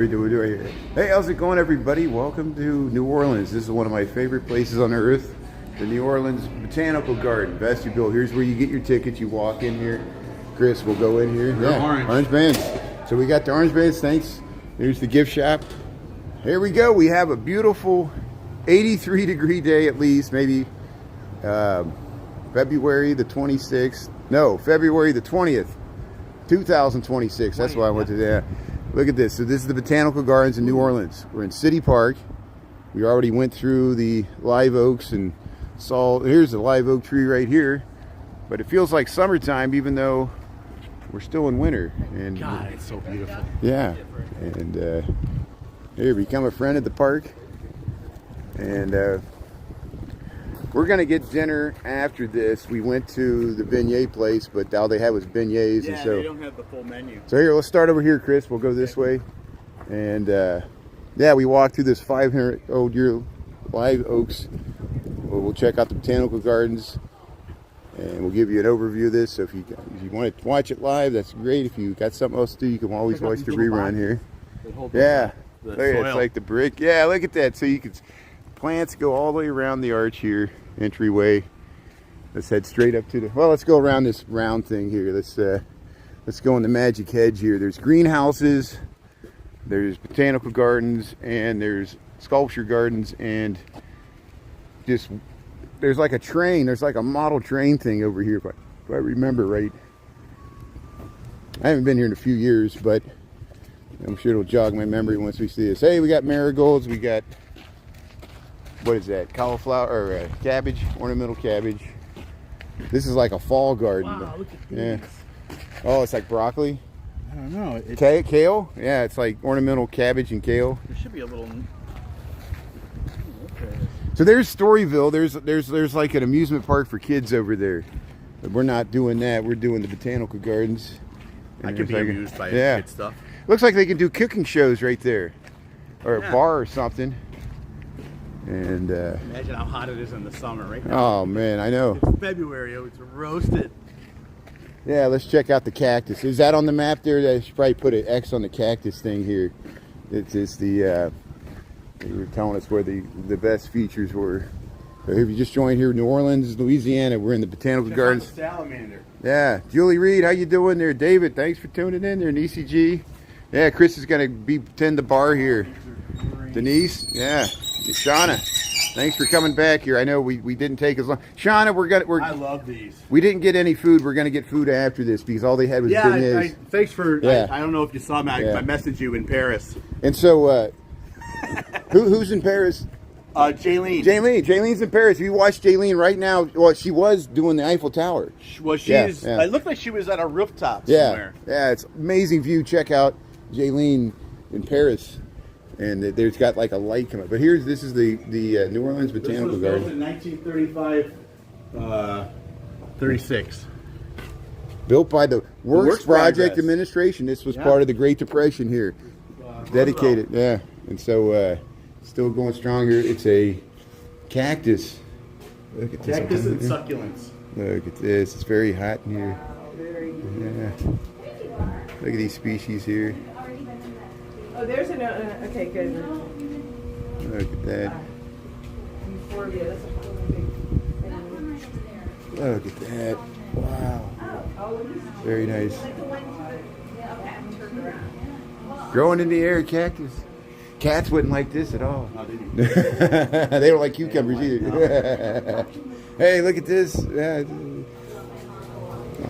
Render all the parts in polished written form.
Hey, how's it going, everybody? Welcome to New Orleans. This is one of my favorite places on earth, the New Orleans Botanical Garden vestibule. Here's where you get your tickets. You walk in here. Chris will go in here. Yeah, orange bands. So we got the orange bands. Thanks. Here's the gift shop. Here we go. We have a beautiful 83-degree day, at least, maybe February the 26th. No, February the 20th, 2026. That's why I went to there. Look at this. So this is the Botanical Gardens in New Orleans. We're in City Park. We already went through the live oaks and saw, here's the live oak tree right here. But it feels like summertime even though we're still in winter. And God, it's so beautiful. Yeah. And here, become a friend at the park. And we're going to get dinner after this. We went to the beignet place, but all they had was beignets. Yeah, and so they don't have the full menu. So here, let's start over here, Chris. We'll go this way. And yeah, we walked through this 500-year-old live oaks. We'll check out the Botanical Gardens. And we'll give you an overview of this. So if you want to watch it live, that's great. If you got something else to do, you can always watch the rerun here. Yeah. Look, it's like the brick. Yeah, look at that. So you can... Plants go all the way around the arch here, entryway. Let's head straight up to the, well, let's go around this round thing here. Let's go in the magic hedge here. There's greenhouses, there's botanical gardens, and there's sculpture gardens, and just, there's like a train, there's like a model train thing over here, if I remember right. I haven't been here in a few years, but I'm sure it'll jog my memory once we see this. Hey, we got marigolds, we got, what is that? Cauliflower or cabbage, ornamental cabbage. This is like a fall garden. Wow, look at these. Yeah. Oh, it's like broccoli. I don't know. Kale? Yeah, it's like ornamental cabbage and kale. There should be a little. Okay. So there's Storyville. There's like an amusement park for kids over there. But we're not doing that. We're doing the botanical gardens. I could be like amused by kid stuff. Looks like they can do cooking shows right there, or a bar or something. And imagine how hot it is in the summer right now. Oh man, I know. It's February, it's roasted. Yeah, let's check out the cactus. Is that on the map there? I should probably put an X on the cactus thing here. It's the they were telling us where the best features were. So if you just joined here in New Orleans, Louisiana, we're in the Botanical Gardens. Salamander. Yeah, Julie Reed, how you doing there? David, thanks for tuning in there. ECG. Yeah, Chris is gonna tend the bar here. Denise, yeah. Shauna, thanks for coming back here. I know we didn't take as long. Shauna, I love these. We didn't get any food. We're gonna get food after this because all they had was beignets. Thanks for. Yeah. I don't know if you saw me. I messaged you in Paris. And so, who's in Paris? Jaylene. Jaylene's in Paris. If you watch Jaylene right now, well, she was doing the Eiffel Tower. Well, she's. Yeah. It looked like she was at a rooftop somewhere. Yeah, it's amazing view. Check out Jaylene in Paris. And there's got like a light coming up. But this is the New Orleans Botanical Garden. This was built in 1935, 36. Built by the Works Project Administration. This was part of the Great Depression here. Dedicated, yeah. And so, still going strong here. It's a cactus. Look at this. Cactus and succulents. Look at this. It's very hot in here. Yeah. Look at these species here. Oh, there's an, okay, good. Look at that. Euphorbia, that's a big. Look at that. Wow. Very nice. Growing in the air, cactus. Cats wouldn't like this at all. They don't like cucumbers either. Hey, look at this. All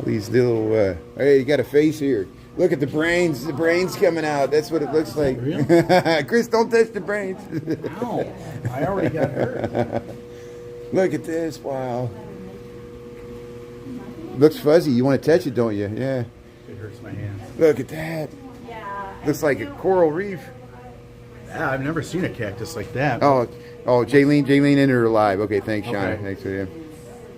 these little, hey, you got a face here. Look at the brains coming out. That's what it looks like. Really? Chris, don't touch the brains. Ow. I already got hurt. Look at this. Wow. Looks fuzzy. You want to touch it, don't you? Yeah. It hurts my hands. Look at that. Looks like a coral reef. Yeah, I've never seen a cactus like that. Oh, Jaylene in her alive. Okay, thanks, Shauna. Okay. Thanks for you.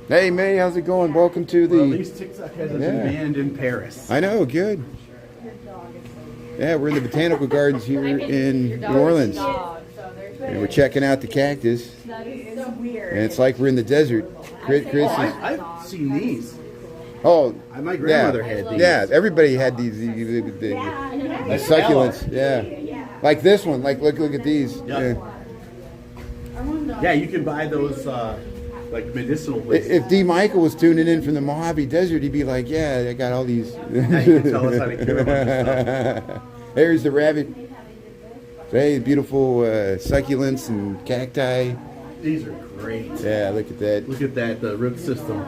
Hey, May, how's it going? Welcome to the... Well, at least TikTok has a demand in Paris. I know, good. Yeah, we're in the Botanical Gardens here in New Orleans. And we're checking out the cactus. That is so weird. And it's like we're in the desert. Chris is... I've seen these. Oh, my grandmother had these. Yeah, everybody had these the succulents. Yeah. Like this one. Like look at these. Yeah. Yeah, you can buy those like medicinal places. If D. Michael was tuning in from the Mojave Desert, he'd be like, "Yeah, I got all these." Now you can tell us how to cure a bunch of stuff. There's the rabbit. Hey, beautiful succulents and cacti. These are great. Yeah, look at that. Look at that, the root system.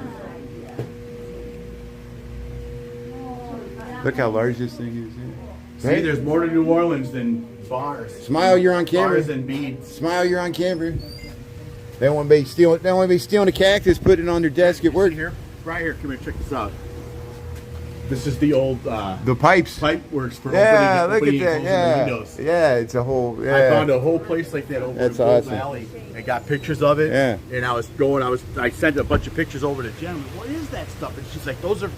Look how large this thing is. See, Right? there's more to New Orleans than bars. Smile, you're on camera. Bars and beads. Smile, you're on camera. They won't be stealing. They won't be stealing a cactus, putting it on their desk at work. See here, right here. Come here, check this out. This is the old The pipes. pipe works for Yeah, look opening at and that. closing the Yeah, windows. yeah, it's a whole. Yeah. I found a whole place like that over That's in Gold awesome. Valley. I got pictures of it. Yeah. And I sent a bunch of pictures over to Jen. What is that stuff? And she's like, those are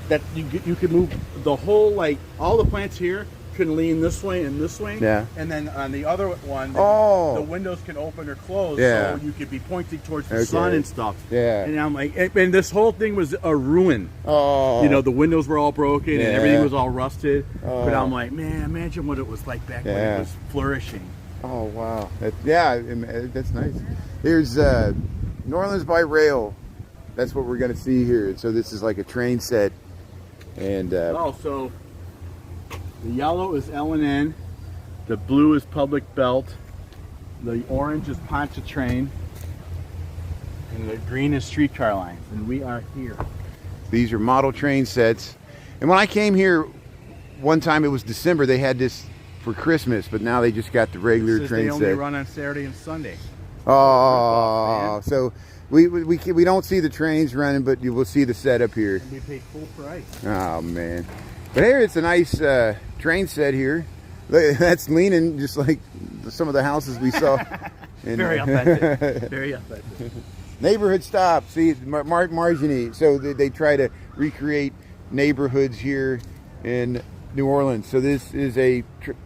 that you can move the whole, like all the plants here can lean this way and this way. Yeah. And then on the other one, the windows can open or close. Yeah. So you could be pointing towards the Okay. sun and stuff. Yeah. And I'm like, and this whole thing was a ruin. Oh. You know, the windows were all broken Yeah. and everything was all rusted. Oh. But I'm like, man, imagine what it was like back when Yeah. it was flourishing. Oh wow. That's nice. Here's New Orleans by rail. That's what we're gonna see here. So this is like a train set. And So the yellow is L&N, the blue is Public Belt, the orange is Pontchartrain, and the green is Streetcar Lines. And we are here. these are model train sets. And when I came here one time, it was December. They had this for Christmas, but now they just got the regular Says train they only set. run on Saturday and Sunday. Oh, so we don't see the trains running, but you will see the setup here. And we paid full price. Oh man! But here it's a nice train set here. Look, that's leaning just like some of the houses we saw. Very authentic. Very authentic. Neighborhood stop. See, Marginy. So they try to recreate neighborhoods here in New Orleans. So this is a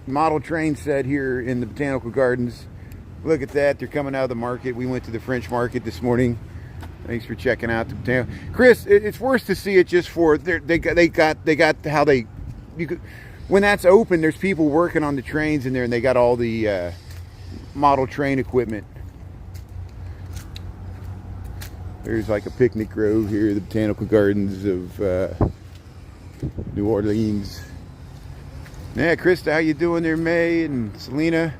model train set here in the Botanical Gardens. Look at that. They're coming out of the market. We went to the French market this morning. Thanks for checking out the Botanical. Chris, it's worse to see it just for they got how they you could when that's open. There's people working on the trains in there, and they got all the model train equipment. There's like a picnic grove here, the Botanical Gardens of New Orleans. Yeah, Krista, how you doing there, May and Selena?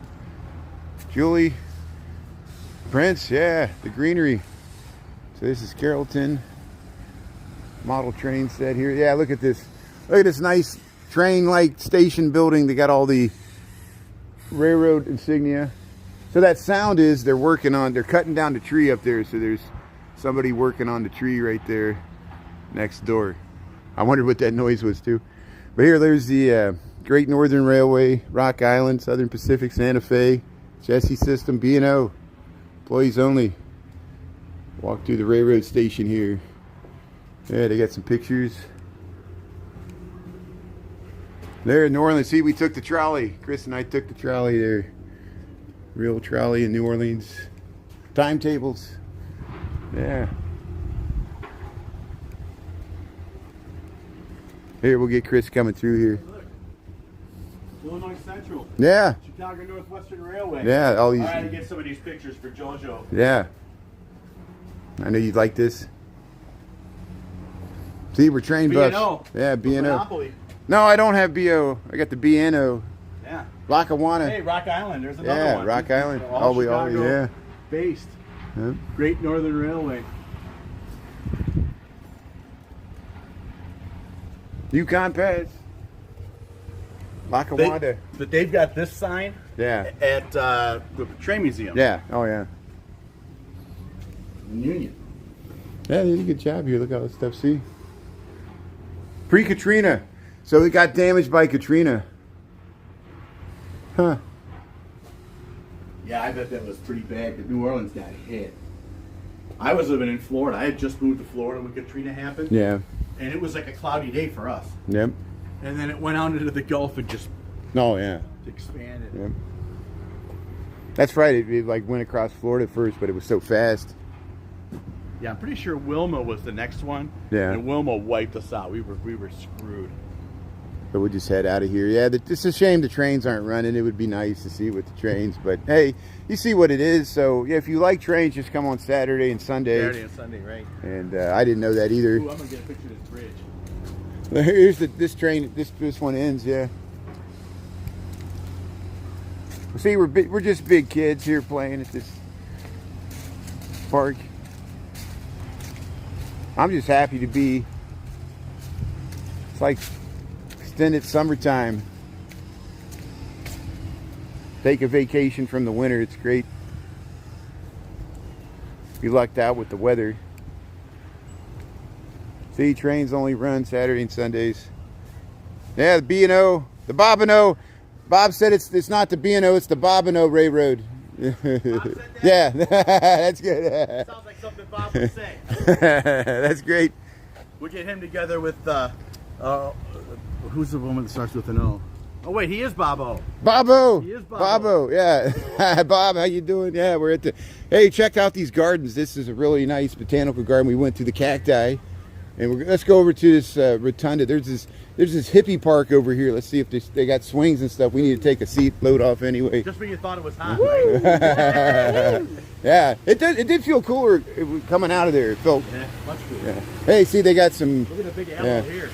Julie, Prince, yeah, the greenery. So this is Carrollton. Model train set here. Yeah, look at this. Look at this nice train-like station building. They got all the railroad insignia. So that sound is they're cutting down the tree up there. So there's somebody working on the tree right there next door. I wondered what that noise was too. But here, there's the Great Northern Railway, Rock Island, Southern Pacific, Santa Fe. Jesse System, B&O, employees only. Walk through the railroad station here. Yeah, they got some pictures. There in New Orleans, see, we took the trolley. Chris and I took the trolley there. Real trolley in New Orleans. Timetables. Yeah. Here, we'll get Chris coming through here. Illinois Central. Yeah. Chicago Northwestern Railway. Yeah, all these. I had to get some of these pictures for JoJo. Yeah. I know you'd like this. See, we're train buffs. B&O. Yeah, B&O. Monopoly. No, I don't have BO. I got the BNO. Yeah. Lackawanna. Hey, Rock Island. There's another Yeah, one. Rock Island. All Chicago yeah. based. Yep. Great Northern Railway. Yukon Pass. Lackawanna. But they've got this sign Yeah. at the train museum. Yeah. Oh, yeah. In Union. Yeah, they did a good job here. Look at all this stuff. See? Pre-Katrina. So it got damaged by Katrina. Huh. Yeah, I bet that was pretty bad because New Orleans got hit. I was living in Florida. I had just moved to Florida when Katrina happened. Yeah. And it was like a cloudy day for us. Yep. And then it went out into the Gulf and just Oh, yeah. expanded. Yep. That's right. It like went across Florida first, but it was so fast. Yeah, I'm pretty sure Wilma was the next one. Yeah. And Wilma wiped us out. We were screwed. But we'll just head out of here. Yeah, it's a shame the trains aren't running. It would be nice to see it with the trains. But hey, you see what it is. So yeah, if you like trains, just come on Saturday and Sunday. Saturday and Sunday, right? And I didn't know that either. Ooh, I'm gonna get a picture of this bridge. Here's this train. This one ends. Yeah. See, we're just big kids here playing at this park. I'm just happy to be. It's like extended summertime. Take a vacation from the winter. It's great. Be lucked out with the weather. See, trains only run Saturday and Sundays. Yeah, the B&O, the Bob&O. Bob said it's not the B&O, it's the Bob&O Railroad. Bob said that? Yeah, that's good. Sounds like something Bob would say. That's great. We'll get him together with who's the woman that starts with an O? Oh wait, he is Bobo. Bobo. He is Bobo. Bobo, yeah. Bob, how you doing? Yeah, we're at the. Hey, check out these gardens. This is a really nice botanical garden. We went to the cacti, and let's go over to this rotunda. There's this hippie park over here. Let's see if they got swings and stuff. We need to take a seat, load off anyway. Just when you thought it was hot. Right? Yeah, it did feel cooler coming out of there. It felt. Yeah, much cooler. Yeah. Hey, see, they got some. Look at the big aloe here.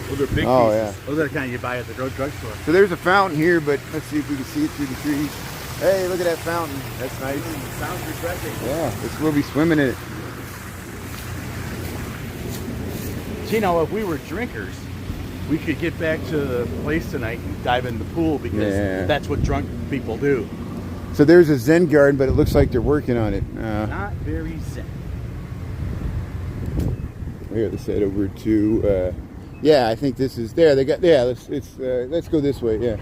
Those are big Oh, pieces. yeah. Those are the kind you buy at the drugstore. So there's a fountain here, but let's see if we can see it through the trees. Hey, look at that fountain. That's nice. Sounds refreshing. Yeah, we'll be swimming in it. So, you know, if we were drinkers, we could get back to the place tonight and dive in the pool because that's what drunk people do. So there's a Zen garden, but it looks like they're working on it. Not very zen. Here, let's head over to. Yeah, I think this is there. They got let's go this way. Yeah,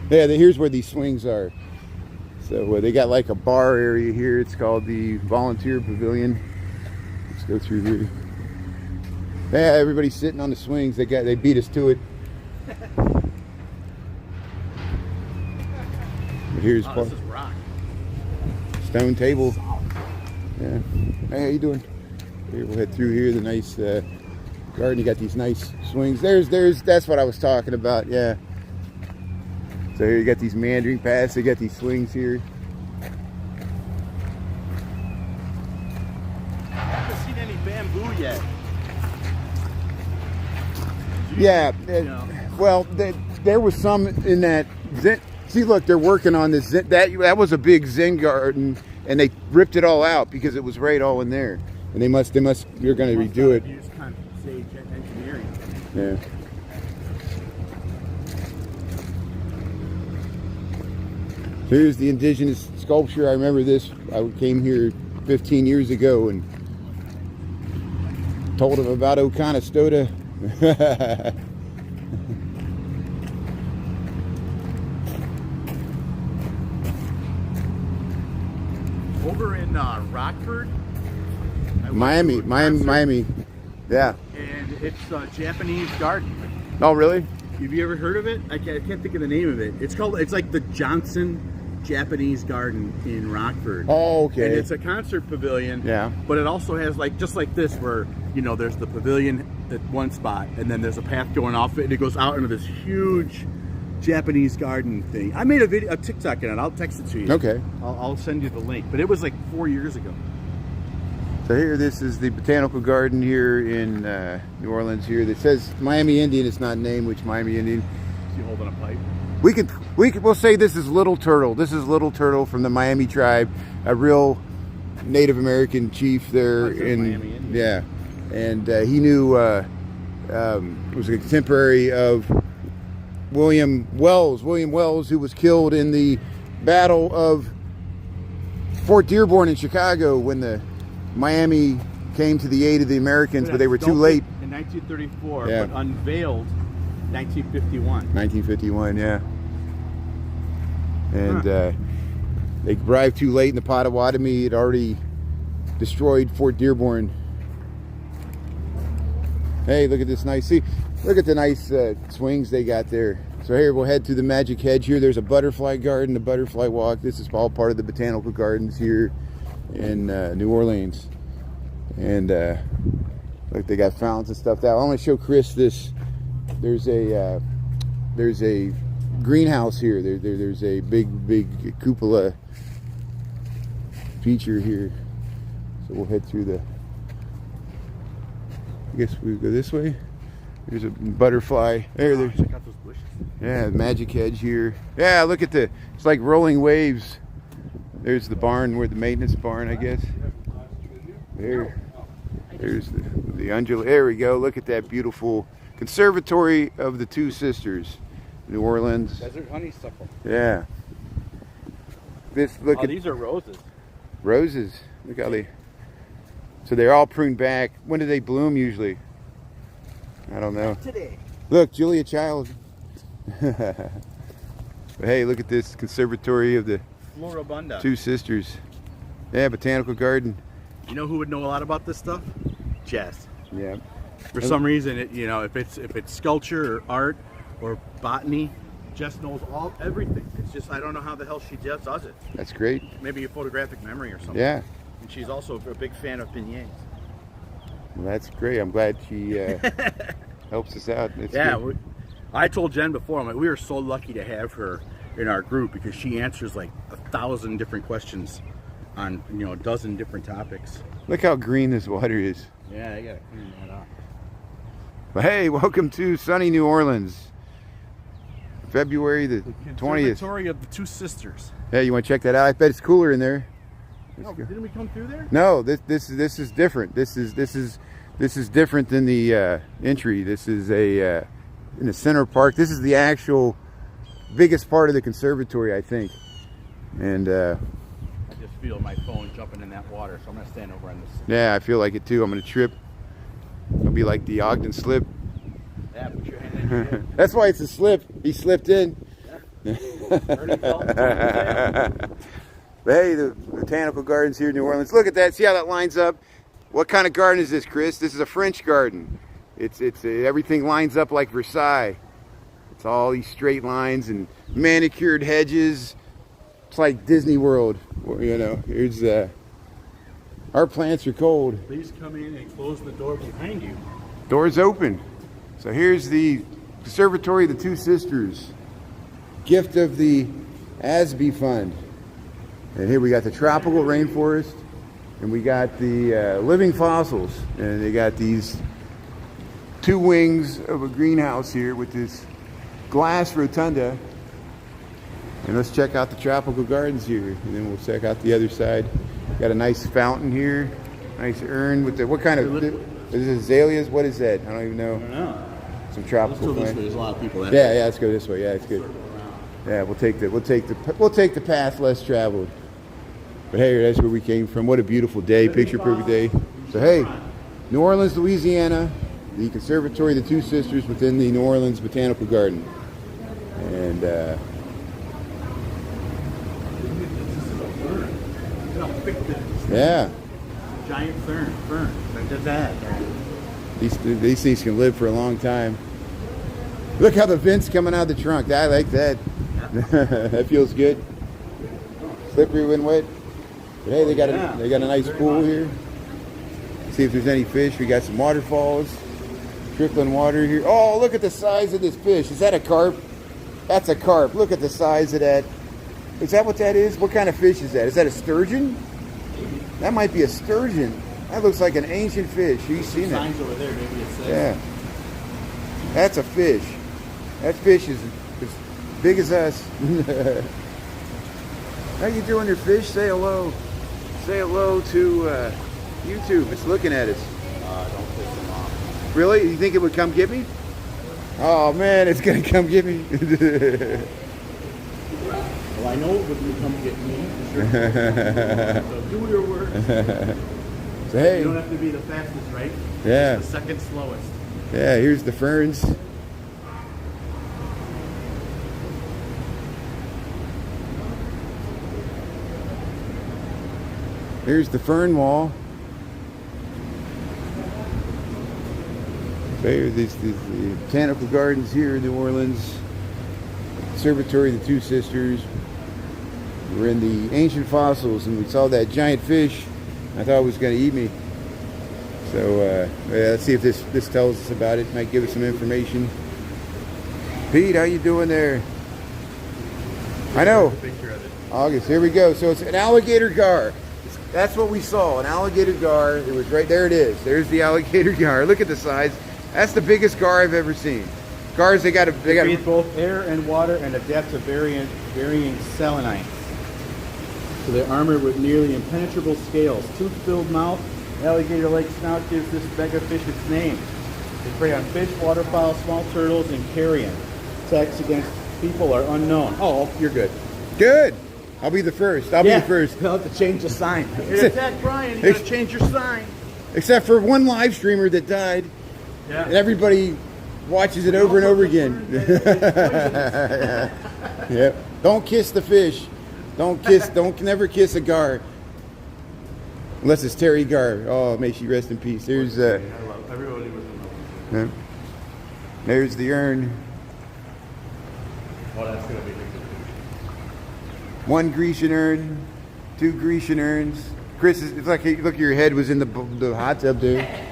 here's where these swings are. So they got like a bar area here. It's called the Volunteer Pavilion. Let's go through here. Yeah, everybody's sitting on the swings. They beat us to it. Here's this is rock. stone table. Yeah. Hey, how you doing? Here, we'll head through here. The nice garden. You got these nice swings. That's what I was talking about. Yeah. So here you got these meandering paths. They got these swings here. I haven't seen any bamboo yet. Yeah. No. Well, there was some in that Zen. See, look, they're working on this. That was a big Zen garden, and they ripped it all out because it was right all in there. And they're going to redo it. Use kind of sage engineering. Yeah. Here's the indigenous sculpture. I remember this. I came here 15 years ago and told them about Oconostota. Over in Rockford. Miami. Yeah. And it's a Japanese garden. Oh, really? Have you ever heard of it? I can't think of the name of it. It's like the Johnson Japanese Garden in Rockford. Oh, okay. And it's a concert pavilion. Yeah. But it also has just like this, where there's the pavilion at one spot, and then there's a path going off it, and it goes out into this huge Japanese garden thing. I made a TikTok in it. I'll text it to you. Okay. I'll send you the link. But it was like 4 years ago. So here, this is the Botanical Garden here in New Orleans. Here that says Miami Indian. It's not named which Miami Indian. Is he holding a pipe? We'll say this is Little Turtle. This is Little Turtle from the Miami tribe, a real Native American chief there in Miami Indian. Yeah, and he knew was a contemporary of William Wells, who was killed in the Battle of Fort Dearborn in Chicago when the Miami came to the aid of the Americans, but they were too late. In 1934, Yeah. but unveiled 1951. 1951, yeah. And they arrived too late in the Potawatomi. It already destroyed Fort Dearborn. Hey, look at this nice, look at the nice swings they got there. So here, we'll head to the Magic Hedge here. There's a butterfly garden, a butterfly walk. This is all part of the Botanical Gardens here in New Orleans. And look, they got fountains and stuff. I want to show Chris this there's a greenhouse here. There's a big cupola feature here. So we'll head through the. I guess we go this way. There's a butterfly. There. Check out those bushes. Yeah, magic hedge here. Yeah, look at it's like rolling waves. There's the barn, where the maintenance barn, I guess. There's the undulate. There we go. Look at that beautiful Conservatory of the Two Sisters, New Orleans. Desert honeysuckle. Yeah. Look at these are roses. Roses. Look how so they're all pruned back. When do they bloom usually? I don't know. Today. Look, Julia Child. But hey, look at this Conservatory of the Floribunda. Two Sisters. Yeah, botanical garden. You know who would know a lot about this stuff? Jess. Yeah. For some reason, if it's sculpture or art or botany, Jess knows everything. It's just I don't know how the hell she just does it. That's great. Maybe a photographic memory or something. Yeah. And she's also a big fan of beignets. Well, that's great. I'm glad she helps us out. I told Jen before, I'm like, we are so lucky to have her in our group because she answers like 1,000 different questions on a dozen different topics. Look how green this water is. Yeah, you gotta clean that up. But hey, welcome to sunny New Orleans. February the 20th. Conservatory of the Two Sisters. Hey, you want to check that out? I bet it's cooler in there. No, didn't we come through there? No, this is different. This is different than the entry. This is in the center park. This is the actual biggest part of the conservatory, I think. And I just feel my phone jumping in that water, so I'm gonna stand over on this. yeah, I feel like it too. I'm gonna trip. It'll be like the Ogden slip. Yeah, put your hand in your head. That's why it's a slip. He slipped in. Yeah. But hey, the botanical gardens here in New Orleans. Look at that. See how that lines up? What kind of garden is this, Chris? This is a French garden. It's everything lines up like Versailles. It's all these straight lines and manicured hedges. It's like Disney World. Here's our plants are cold. Please come in and close the door behind you. Doors open. So here's the Conservatory of the Two Sisters. Gift of the ASB Fund. And here we got the tropical rainforest, and we got the living fossils, and they got these two wings of a greenhouse here with this glass rotunda. And let's check out the tropical gardens here, and then we'll check out the other side. Got a nice fountain here, nice urn with what kind of is this azaleas? What is that? I don't even know. I don't know. Some tropical Let's go this plant. way. There's a lot of people. Yeah, let's go this way. Yeah, it's good. Yeah, we'll take the path less traveled. But hey, that's where we came from. What a beautiful day, picture perfect day. So hey, New Orleans, Louisiana, the Conservatory of the Two Sisters within the New Orleans Botanical Garden. And yeah, Giant fern. Like that. these things can live for a long time. Look how the vent's coming out of the trunk. I like that. That feels good. Slippery when wet. But hey, they got a nice pool here. See if there's any fish. We got some waterfalls, trickling water here. Oh, look at the size of this fish. Is that a carp? That's a carp. Look at the size of that. Is that what that is? What kind of fish is that? Is that a sturgeon? That might be a sturgeon. That looks like an ancient fish. You've seen it. Signs over there. Maybe it says. Yeah. That's a fish. That fish is as big as us. How you doing there, fish? Say hello. Say hello to YouTube. It's looking at us. Don't piss them off. Really? You think it would come get me? Oh man, it's gonna come get me. Well, I know it would come get me. So do your work. So hey. You don't have to be the fastest, right? Yeah. Just the second slowest. Yeah, here's the ferns. Here's the fern wall. There, the botanical gardens here in New Orleans. Conservatory of the Two Sisters. We're in the ancient fossils, and we saw that giant fish. I thought it was going to eat me. So yeah, let's see if this tells us about it. Might give us some information. Pete, how you doing there? I know. Picture of it. August, here we go. So it's an alligator gar. That's what we saw, an alligator gar. It was right there. It is. There's the alligator gar. Look at the size. That's the biggest gar I've ever seen. Gars, they got Breathe both air and water and adapt to varying selenites. So they're armored with nearly impenetrable scales. Tooth-filled mouth, alligator-like snout gives this mega fish its name. They prey on fish, waterfowl, small turtles, and carrion. Attacks against people are unknown. Oh, you're good. Good. I'll be the first. I'll be the first. They'll have to change the sign. It attacked Brian. You gotta change your sign. Except for one live streamer that died. Yeah. And everybody watches it over and over again. Yep. Don't kiss the fish. Don't never kiss a gar. Unless it's Terry Gar. Oh, may she rest in peace. There's Everybody was in love. there's the urn. Oh, that's gonna be big. One Grecian urn, two Grecian urns. Chris, it's like look, your head was in the hot tub there.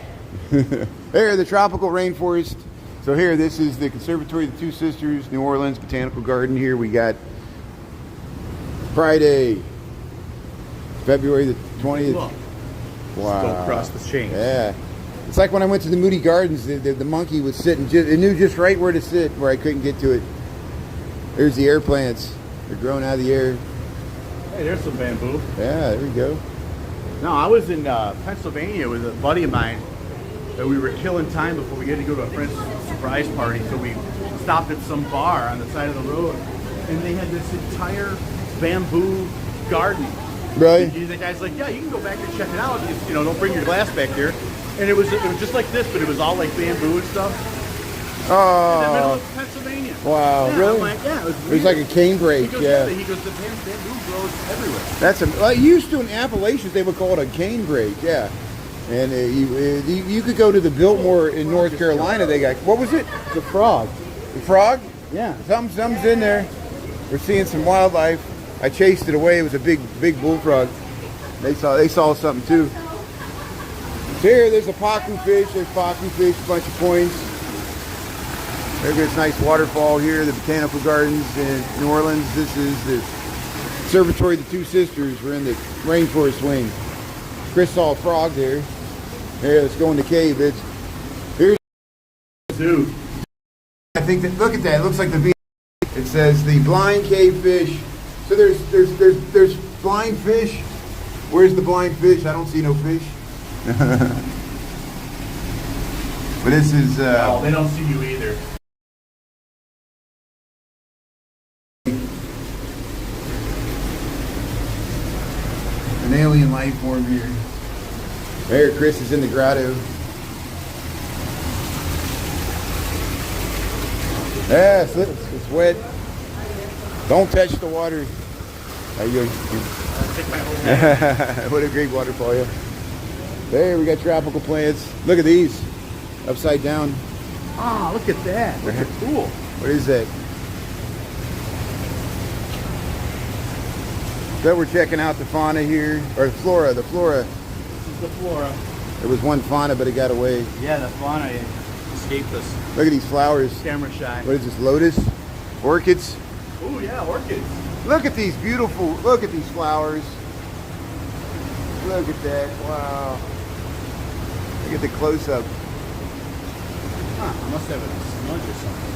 There, the tropical rainforest. So here, this is the Conservatory of Two Sisters, New Orleans Botanical Garden. Here we got Friday, February the 20th. Look. Wow. Go across the chain. Yeah. It's like when I went to the Moody Gardens, the monkey was sitting, it knew just right where to sit, where I couldn't get to it. There's the air plants. They're growing out of the air. Hey, there's some bamboo. Yeah, there we go. No, I was in Pennsylvania with a buddy of mine, and we were killing time before we had to go to a friend's surprise party. So we stopped at some bar on the side of the road, and they had this entire bamboo garden. Really? And the guy's like, "Yeah, you can go back and check it out. Just, don't bring your glass back here." And it was just like this, but it was all like bamboo and stuff. In the middle Oh, of Pennsylvania. wow, Yeah, really? I'm like, yeah, it was it was weird. like a cane break, He goes, yeah. He goes, the bamboo grows everywhere. That's well, used to in Appalachians they would call it a cane break, yeah. And you could go to the Biltmore in North Carolina. They got what was it? The frog. The frog? Yeah. Something's in there. We're seeing some wildlife. I chased it away. It was a big bullfrog. They saw something too. So here, there's a pacu fish. There's pacu fish, a bunch of coins. There's this nice waterfall here, the Botanical Gardens in New Orleans. This is the Conservatory of the Two Sisters. We're in the rainforest wing. Chris saw a frog there. Here, let's go in the cave. Here's Dude. I think that look at that. It looks like the beach. It says the blind cave fish. So there's blind fish. Where's the blind fish? I don't see no fish. But this is Oh, they don't see you either. an alien life form here. There, Chris is in the grotto. Yeah, it's wet. Don't touch the water. There you go. Take my whole head. What a great waterfall, yeah. There, we got tropical plants. Look at these. Upside down. Oh, look at that. Look at cool. What is that? So we're checking out the fauna here, or the flora. This is the flora. There was one fauna, but it got away. Yeah, the fauna escaped us. Look at these flowers. Camera shy. What is this, lotus? Orchids? Oh, yeah, orchids. Look at these beautiful, look at these flowers. Look at that, wow. Look at the close-up. Huh, I must have a smudge or something.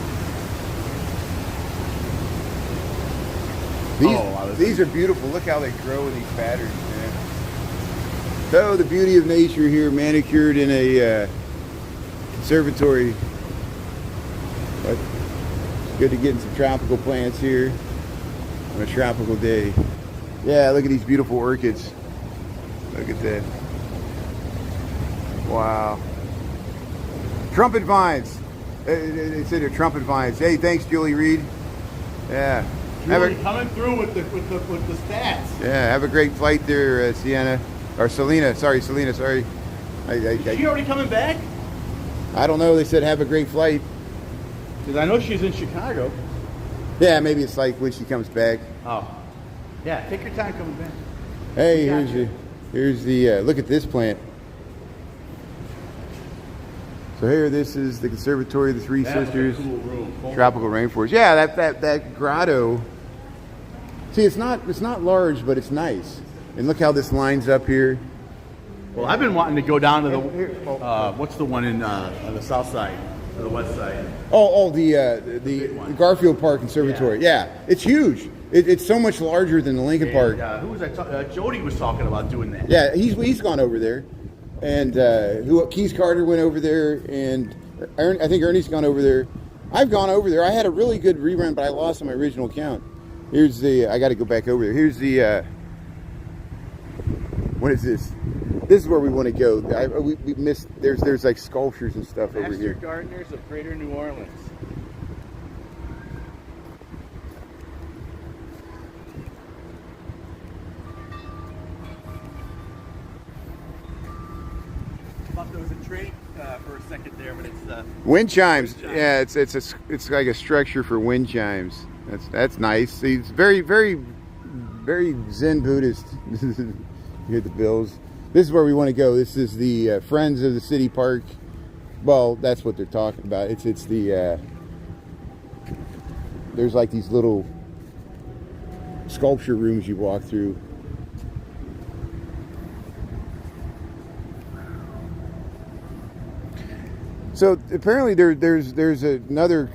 These are beautiful. Look how they grow in these patterns, man. So the beauty of nature here, manicured in a conservatory. But it's good to get in some tropical plants here on a tropical day. Yeah, look at these beautiful orchids. Look at that. Wow. Trumpet vines. They said they're trumpet vines. Hey, thanks, Julie Reed. Yeah. Julie coming through with the stats. Yeah, have a great flight there, Sienna. Or Selena. Sorry, Selena, sorry. Is she already coming back? I don't know. They said have a great flight. Because I know she's in Chicago. Yeah, maybe it's like when she comes back. Oh. Yeah, take your time coming back. Hey, Gotcha. here's the look at this plant. So here, this is the Conservatory of the Three That was a Sisters, cool room. tropical rainforest. Yeah, that grotto. See, it's not large, but it's nice. And look how this lines up here. Well, I've been wanting to go down to the what's the one in on the south side or the west side? The Garfield Park Conservatory. Yeah, it's huge. It's so much larger than the Lincoln Park. Who was I? Jody was talking about doing that. Yeah, he's gone over there, and Keith Carter went over there, and I think Ernie's gone over there. I've gone over there. I had a really good rerun, but I lost on my original count. Here's the. I got to go back over there. Here's the. What is this? This is where we want to go. We missed. There's like sculptures and stuff over here. Master Gardeners of Greater New Orleans. I thought there was a train for a second there, but it's Wind chimes. Wind chimes. Yeah, it's like a structure for wind chimes. That's nice. It's very Zen Buddhist. You hear the bills. This is where we want to go. This is the Friends of the City Park. Well, that's what they're talking about. It's the there's like these little sculpture rooms you walk through. So apparently there's another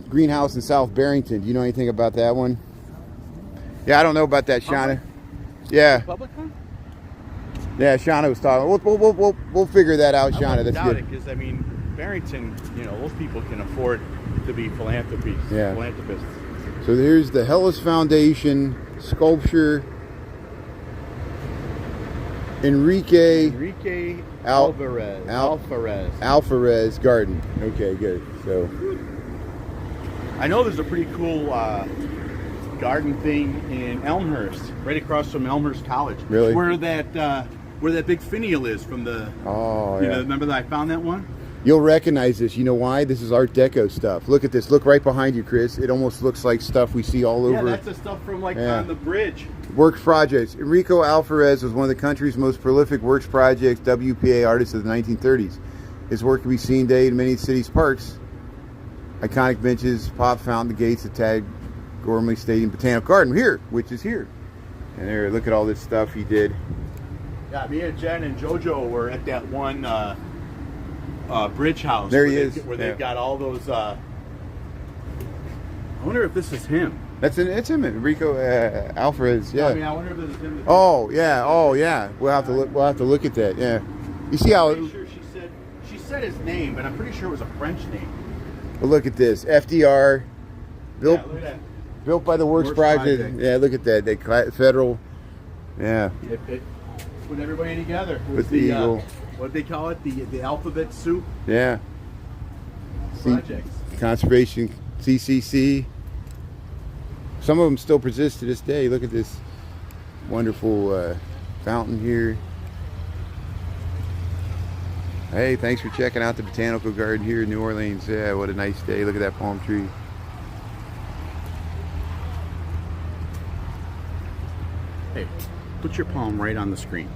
greenhouse in South Barrington. Do you know anything about that one? Yeah, I don't know about that, Shauna. Yeah. public one. Yeah, Shauna was talking. We'll figure that out, Shauna. That's good. Because I mean, Barrington, those people can afford to be philanthropists. Yeah. Philanthropists. So there's the Hellas Foundation sculpture. Enrique Alvarez. Alvarez Garden. Okay, good. So I know there's a pretty cool garden thing in Elmhurst, right across from Elmhurst College. Really? Where that big finial is from the. Oh, yeah. Remember that I found that one? You'll recognize this. You know why? This is Art Deco stuff. Look at this. Look right behind you, Chris. It almost looks like stuff we see all over. Yeah, that's the stuff from on the bridge. Works projects. Enrico Alvarez was one of the country's most prolific works projects WPA artists of the 1930s. His work can be seen today in many cities' parks. Iconic benches, pop fountain, the gates of Tag Gormley Stadium, Botanical Garden here, which is here. And there, look at all this stuff he did. Yeah, me and Jen and JoJo were at that one bridge house. There he is. Where they've got all those. I wonder if this is him. It's him, Enrico Alvarez. Yeah. I mean, I wonder if this is him. Oh yeah. We'll have to look at that. Yeah. You see how? I'm pretty sure she said his name, but I'm pretty sure it was a French name. Well, look at this. FDR. Built. Yeah, look at that. Built by the Works Project. Yeah, look at that. They federal. Yeah. It put everybody together. It was With the eagle. What they call it? The alphabet soup Yeah. projects. Conservation, CCC. Some of them still persist to this day. Look at this wonderful fountain here. Hey, thanks for checking out the Botanical Garden here in New Orleans. Yeah, what a nice day. Look at that palm tree. Hey, put your palm right on the screen.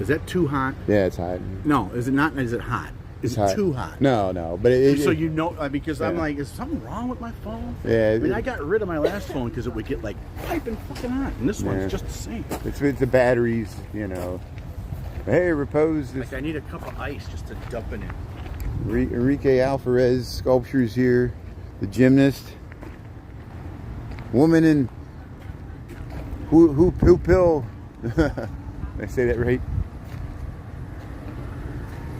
Is that too hot? Yeah, it's hot. No, is it not? Is it hot? Is It's it too hot? No, but because I'm Yeah. like, is something wrong with my phone? Yeah, I mean, I got rid of my last phone because it would get like piping fucking hot, and this Yeah. one's just the same. it's the batteries, Hey, repose. Like I need a cup of ice just to dump it in. Enrique Alvarez sculptures here. The gymnast. Woman in who pill. Did I say that right?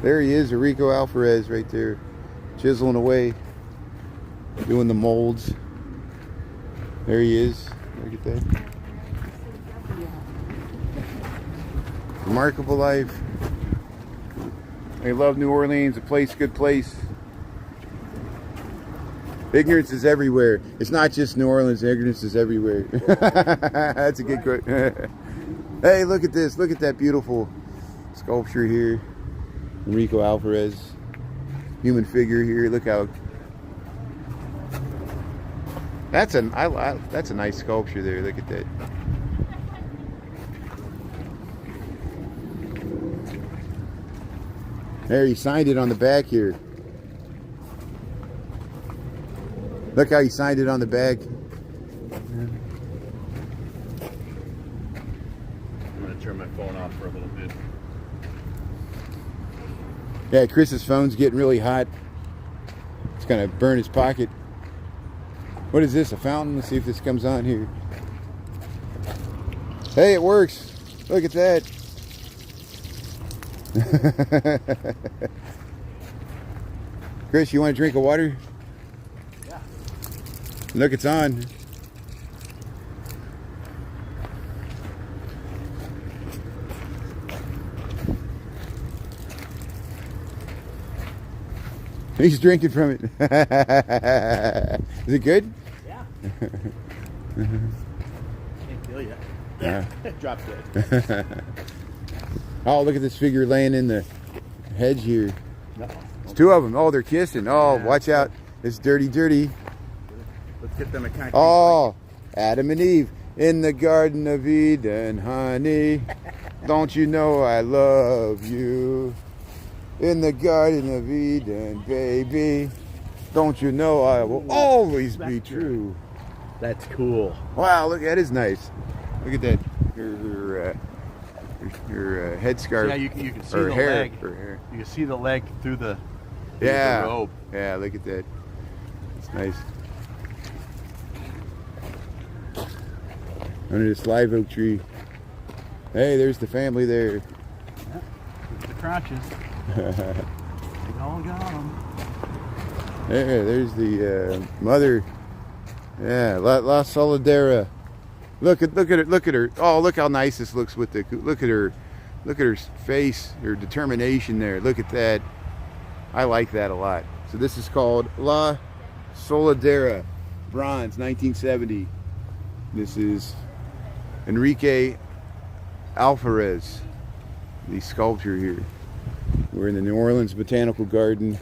There he is, Enrico Alvarez right there. Chiseling away. Doing the molds. There he is. Look at that. Remarkable life. I love New Orleans, good place. Ignorance is everywhere. It's not just New Orleans, ignorance is everywhere. That's a good quote. Hey, look at this. Look at that beautiful sculpture here. Enrico Alvarez. Human figure here. Look how... That's a nice sculpture there. Look at that. There, he signed it on the back here. Look how he signed it on the back. I'm going to turn my phone off for a little bit. Yeah, Chris's phone's getting really hot. It's going to burn his pocket. What is this, a fountain? Let's see if this comes on here. Hey, it works. Look at that. Chris, you want a drink of water? Yeah. Look, it's on. He's drinking from it. Is it good? Yeah. Can't kill you. Yeah. Drop dead. Oh, look at this figure laying in the hedge here. No. It's two of them. Oh, they're kissing. Oh, Yeah. watch out. It's dirty, dirty. Let's get them a concrete. Oh, Adam and Eve in the Garden of Eden, honey. Don't you know I love you? In the Garden of Eden, baby. Don't you know I will always be true? That's cool. Wow, look, that is nice. Look at that. Her headscarf. Yeah, you can see or the hair. leg. Her hair. You can see the leg through the, Yeah. the robe. Yeah, look at that. It's nice. Under this live oak tree. Hey, there's the family there. The crotches. We all got them. There's the mother. Yeah, La Solidera. Look at her. Oh, look how nice this looks with the. Look at her face, her determination there. Look at that. I like that a lot. So this is called La Solidera, bronze, 1970. This is Enrique Alvarez, the sculpture here. We're in the New Orleans Botanical Garden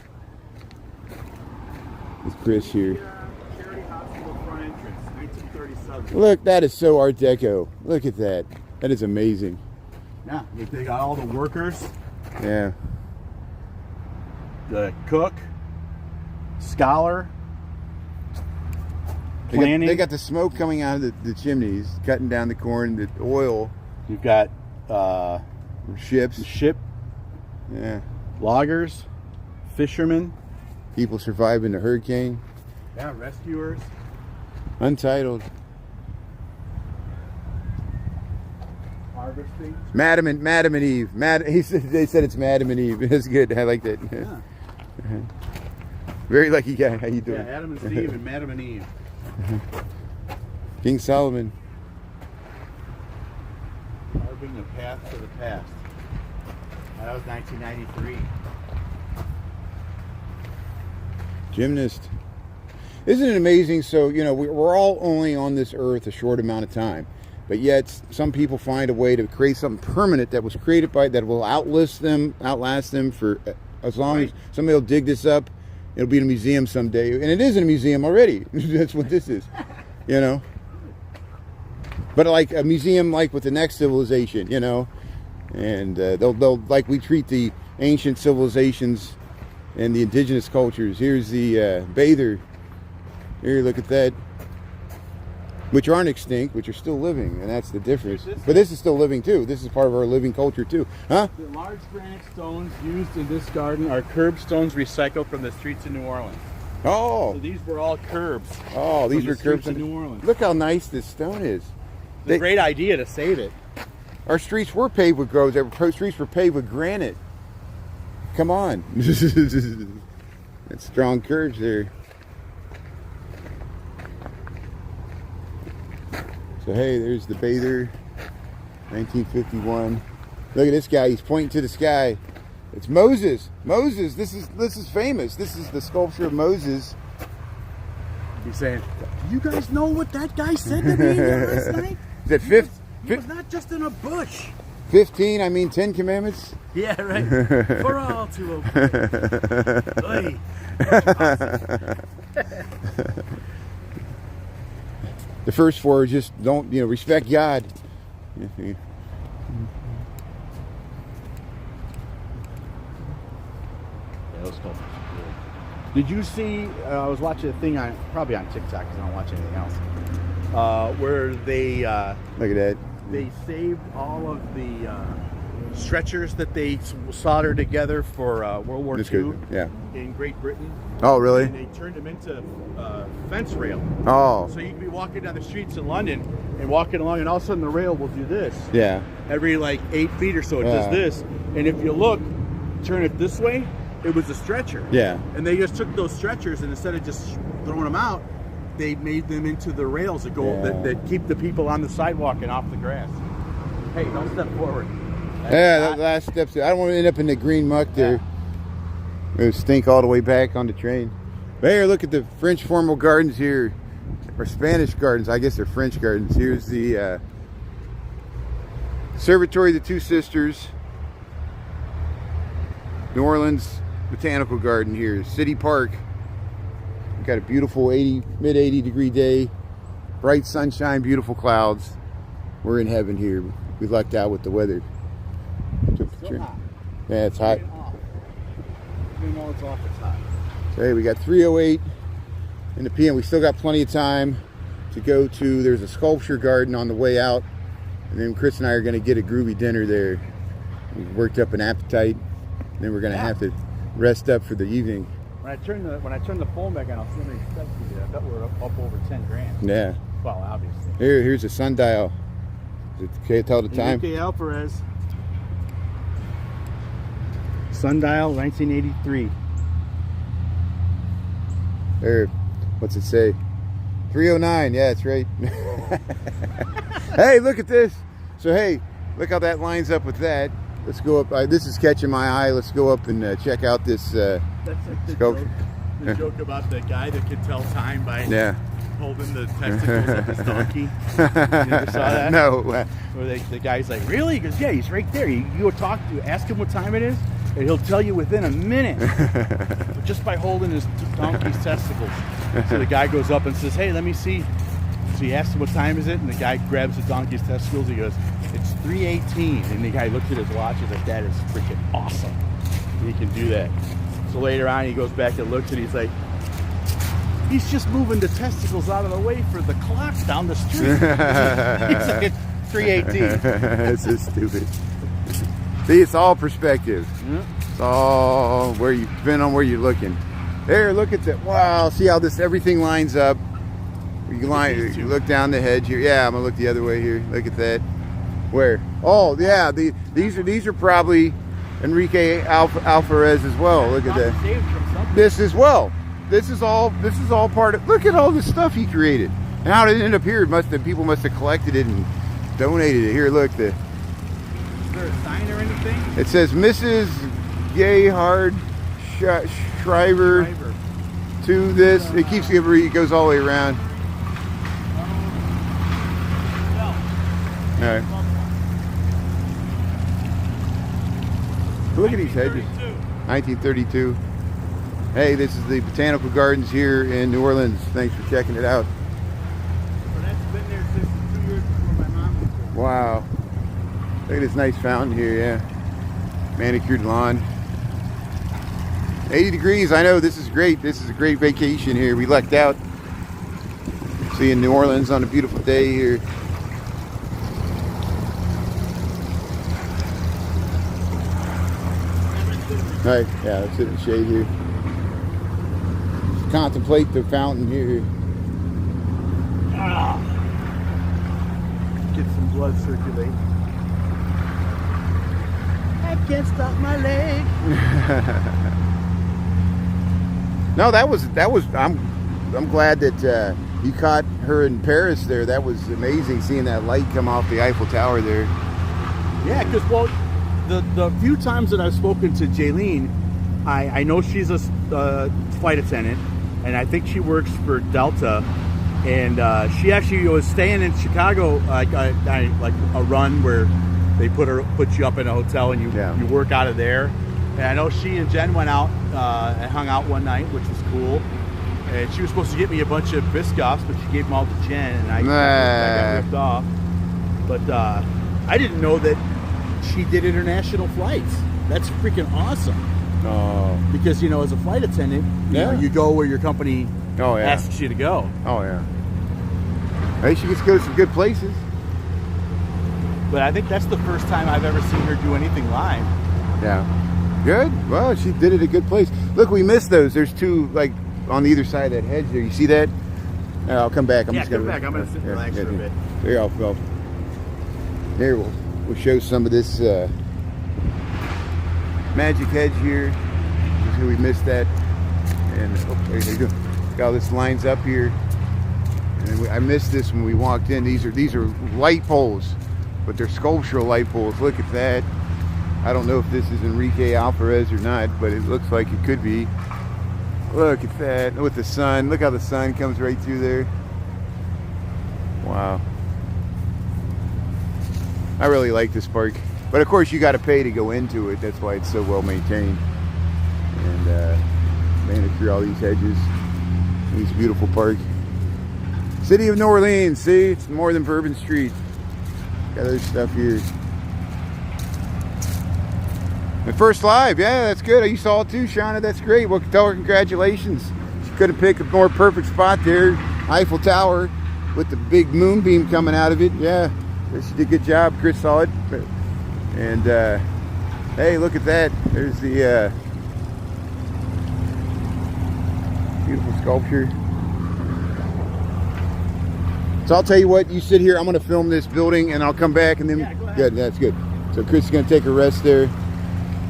with Chris here. Charity Hospital front entrance, 1937. Look, that is so Art Deco. Look at that. That is amazing. Yeah, they got all the workers, Yeah. the cook, scholar, They planning. got the smoke coming out of the chimneys, cutting down the corn, the oil, You've got ships. ship, Yeah. loggers, fishermen. People surviving the hurricane. Yeah, rescuers. Untitled. Harvesting. Madam and Eve. They said it's Madam and Eve. That's good. I like that. Yeah. Very lucky guy. How you doing? Yeah, Adam and Steve and Madam and Eve. King Solomon. Carving the path to the past. That was 1993. Gymnast. Isn't it amazing? So, you know, we're all only on this earth a short amount of time. But yet, some people find a way to create something permanent that was created that will outlast them for as long as somebody will dig this up. It'll be in a museum someday. And it is in a museum already. That's what this is, you know. But like a museum like with the next civilization, you know. And they'll like we treat the ancient civilizations and the indigenous cultures. Here's the bather. Here, look at that. Which aren't extinct, which are still living, and that's the difference. But this is still living too. This is part of our living culture too, huh? The large granite stones used in this garden are curb stones recycled from the streets of New Orleans. Oh, So these were all curbs. oh, these from were the streets curbs. of New Orleans. Look how nice this stone is. It's a great idea to save it. Our streets were paved with groves. Our streets were paved with granite. Come on. That's strong curves there. So hey, there's the bather, 1951. Look at this guy. He's pointing to the sky. It's Moses. Moses. This is famous. This is the sculpture of Moses. He's saying, "Do you guys know what that guy said to me last night? Is it He was not just in a bush." 15? I mean 10 commandments. Yeah, right. For all to obey. The first four are just don't, respect God. Did you see? I was watching a thing on probably on TikTok because I don't watch anything else. Where they Look at that. they saved all of the stretchers that they soldered together for World War That's II good. Yeah. in Great Britain. Oh, really? And they turned them into fence rail. Oh. So you can be walking down the streets in London and walking along, and all of a sudden the rail will do this. Yeah. Every like 8 feet or so, it does this. And if you look, turn it this way, it was a stretcher. Yeah. And they just took those stretchers, and instead of just throwing them out, they made them into the rails that go that keep the people on the sidewalk and off the grass. Hey, don't step forward. That last step's. I don't want to end up in the green muck there. It would stink all the way back on the train. But here, look at the French formal gardens here, or Spanish gardens. I guess they're French gardens. Here's the Conservatory of the Two Sisters, New Orleans Botanical Garden here, City Park. We've got a beautiful mid 80 degree day, bright sunshine, beautiful clouds. We're in heaven here. We lucked out with the weather. Still hot. Yeah, it's hot. Even though it's off, it's hot. So hey, we got 3:08 in the PM. We still got plenty of time to go to. There's a sculpture garden on the way out, and then Chris and I are going to get a groovy dinner there. We've worked up an appetite. And then we're going to have to rest up for the evening. When I turn the phone back on, I'll see how many steps we did. I bet we're up over 10 grand. Yeah. Well, obviously. Here's a sundial. Is it okay to tell the time? Enrique Alvarez. Sundial, 1983. There. What's it say? 3:09. Yeah, that's right. Hey, look at this. So hey, look how that lines up with that. Let's go up. This is catching my eye. Let's go up and check out this That's like the sculpture. The joke about the guy that can tell time by holding the testicles of his donkey. You never saw that? No. Where the guy's like, really? He goes, yeah, he's right there. You go ask him what time it is, and he'll tell you within a minute. Just by holding his donkey's testicles. So the guy goes up and says, hey, let me see. So he asks him what time is it, and the guy grabs the donkey's testicles. He goes, it's 3:18. And the guy looks at his watch and is like, that is freaking awesome. He can do that. So later on, he goes back and looks, and he's like, he's just moving the testicles out of the way for the clock down the street. He's like, it's 3:18. It's so stupid. See, it's all perspective. Yeah. It's all where you depend on where you're looking. There, look at that. Wow, see how everything lines up. You look down the hedge here. Yeah, I'm gonna look the other way here. Look at that. Where? Oh, yeah. These are probably Enrique Alvarez as well. Look at that. This as well. This is all part of. Look at all the stuff he created. And how did it end up here? People must have collected it and donated it. Here, look. Is there a sign or anything? It says Mrs. Gayhard Shriver to this. It goes all the way around. All right. Look at these hedges. 1932. Hey, this is the Botanical Gardens here in New Orleans. Thanks for checking it out. Well, that's been there since 2 years before my mom was born. Wow. Look at this nice fountain here, yeah. Manicured lawn. 80 degrees, I know, this is great. This is a great vacation here. We lucked out. Seeing New Orleans on a beautiful day here. All right, yeah, let's sit in the shade here. Contemplate the fountain here. Get some blood circulating. I can't stop my leg. No, that was. I'm glad that you caught her in Paris there. That was amazing seeing that light come off the Eiffel Tower there. Yeah, because the few times that I've spoken to Jaylene, I know she's a flight attendant, and I think she works for Delta, and she actually was staying in Chicago like a run where they put you up in a hotel and you work out of there. And I know she and Jen went out and hung out one night, which was cool. And she was supposed to get me a bunch of Biscoffs, but she gave them all to Jen, and I got ripped off. But I didn't know that she did international flights. That's freaking awesome. Oh. Because, you know, as a flight attendant, you know, you go where your company asks you to go. Oh, yeah. Hey, she gets to go to some good places. But I think that's the first time I've ever seen her do anything live. Yeah. Good. Well, she did it at a good place. Look, we missed those. There's two, like, on either side of that hedge there. You see that? I'll come back. I'm Come back. I'm going to sit and relax for a bit. There, I'll go. There, we'll show some of this magic hedge here. We missed that. And there you go. Got all this lines up here. And I missed this when we walked in. These are light poles, but they're sculptural light poles. Look at that. I don't know if this is Enrique Alvarez or not, but it looks like it could be. Look at that with the sun. Look how the sun comes right through there. Wow. I really like this park. But of course you got to pay to go into it. That's why it's so well maintained. And manicure all these hedges. It's a beautiful park. City of New Orleans. See, it's more than Bourbon Street. Got other stuff here. And first live, yeah, that's good. You saw it too, Shauna. That's great. Well, tell her congratulations. She couldn't pick a more perfect spot there. Eiffel Tower with the big moonbeam coming out of it. Yeah, she did a good job. Chris saw it. And hey, look at that. There's the beautiful sculpture. So I'll tell you what. You sit here. I'm going to film this building, and I'll come back, and then good. That's good. So Chris is going to take a rest there.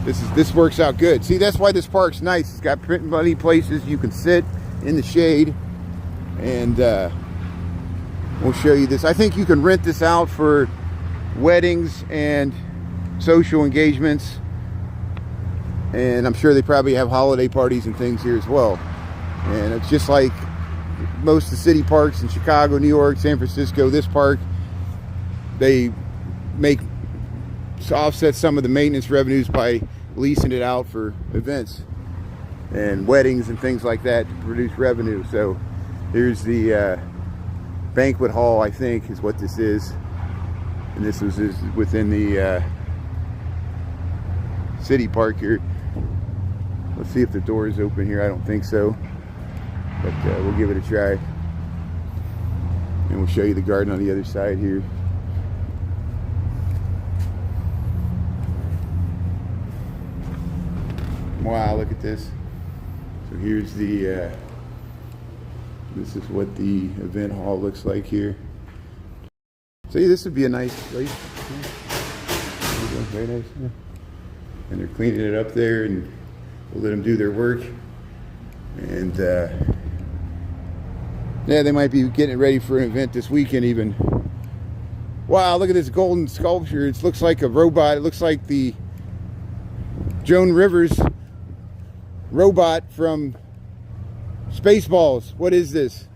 This works out good. See, that's why this park's nice. It's got plenty places you can sit in the shade, and we'll show you this. I think you can rent this out for weddings and social engagements, and I'm sure they probably have holiday parties and things here as well. And it's just like most of the city parks in Chicago, New York, San Francisco. This park, they make offset some of the maintenance revenues by leasing it out for events and weddings and things like that to produce revenue. So here's the banquet hall, I think is what this is, and this is within the city park here. Let's see if the door is open here. I don't think so, but we'll give it a try, and we'll show you the garden on the other side here. Wow, look at this. So here's the this is what the event hall looks like here. See, this would be a nice place. Very nice. Yeah. And they're cleaning it up there, and we'll let them do their work. And yeah, they might be getting it ready for an event this weekend even. Wow, look at this golden sculpture. It looks like a robot. It looks like the Joan Rivers robot from Spaceballs. What is this?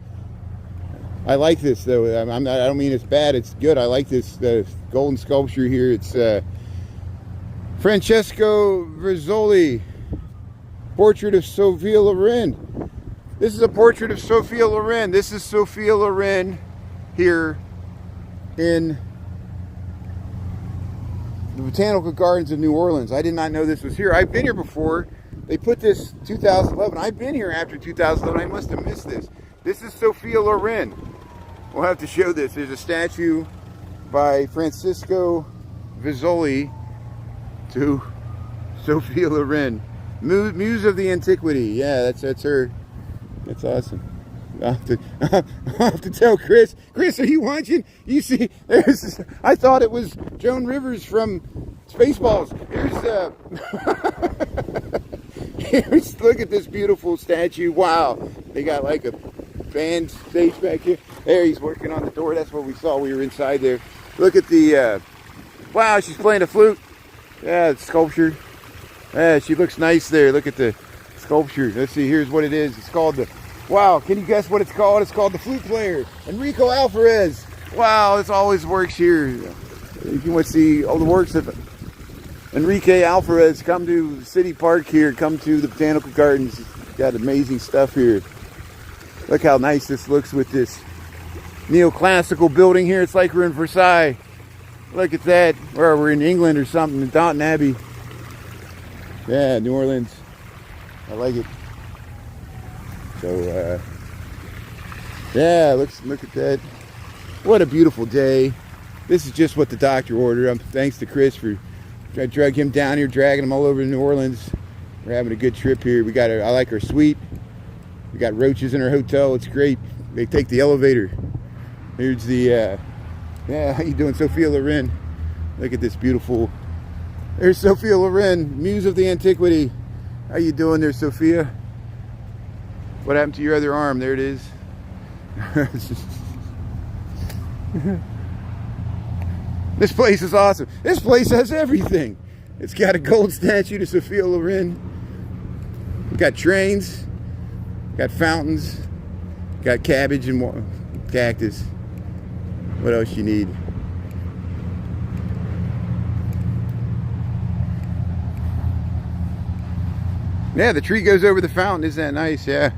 I like this though. I don't mean it's bad. It's good. I like this golden sculpture here. It's Francesco Verzoli, portrait of Sophia Loren. This is a portrait of Sophia Loren. This is Sophia Loren here in the Botanical Gardens of New Orleans. I did not know this was here. I've been here before. They put this 2011. I've been here after 2011. I must have missed this. This is Sophia Loren. We'll have to show this. There's a statue by Francesco Verzoli to Sophia Loren. Muse of the Antiquity. Yeah, that's her. That's awesome. I'll have to tell Chris. Chris, are you watching? You see, I thought it was Joan Rivers from Spaceballs. Look at this beautiful statue. Wow. They got like a band stage back here. There, he's working on the door. That's what we saw. We were inside there. Look at the, wow, she's playing a flute. Yeah, it's sculpture. Yeah, she looks nice there. Look at the sculpture. Let's see, here's what it is. It's called the, wow, can you guess what it's called? It's called the Flute Player, Enrico Alvarez. Wow, this always works here. If you want to see all the works of Enrique Alvarez, come to the city park here. Come to the Botanical Gardens. It's got amazing stuff here. Look how nice this looks with this neoclassical building here. It's like we're in Versailles. Look at that. Or we're in England or something, in Downton Abbey. Yeah, New Orleans. I like it. So, yeah, look at that. What a beautiful day. This is just what the doctor ordered. Thanks to Chris for dragging him down here, dragging him all over New Orleans. We're having a good trip here. I like our suite. We got roaches in our hotel. It's great. They take the elevator. Here's the, yeah, how you doing, Sophia Loren? Look at this beautiful. There's Sophia Loren, muse of the antiquity. How you doing there, Sophia? What happened to your other arm? There it is. This place is awesome. This place has everything. It's got a gold statue to Sophia Loren. We got trains, got fountains, got cabbage and cactus. What else you need? Yeah, the tree goes over the fountain. Isn't that nice? Yeah.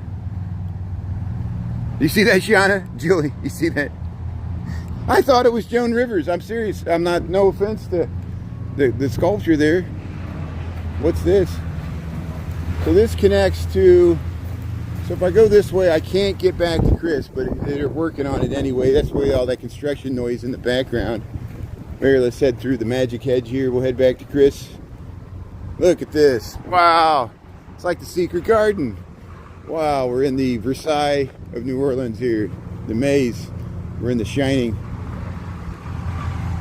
You see that, Shauna? Julie, you see that? I thought it was Joan Rivers. I'm serious. I'm not, no offense to the sculpture there. What's this? So this connects to, so if I go this way, I can't get back to Chris, but they're working on it anyway. That's why all that construction noise in the background. Here, let's head through the magic hedge here. We'll head back to Chris. Look at this. Wow. It's like the secret garden. Wow, we're in the Versailles of New Orleans here. The maze. We're in the Shining.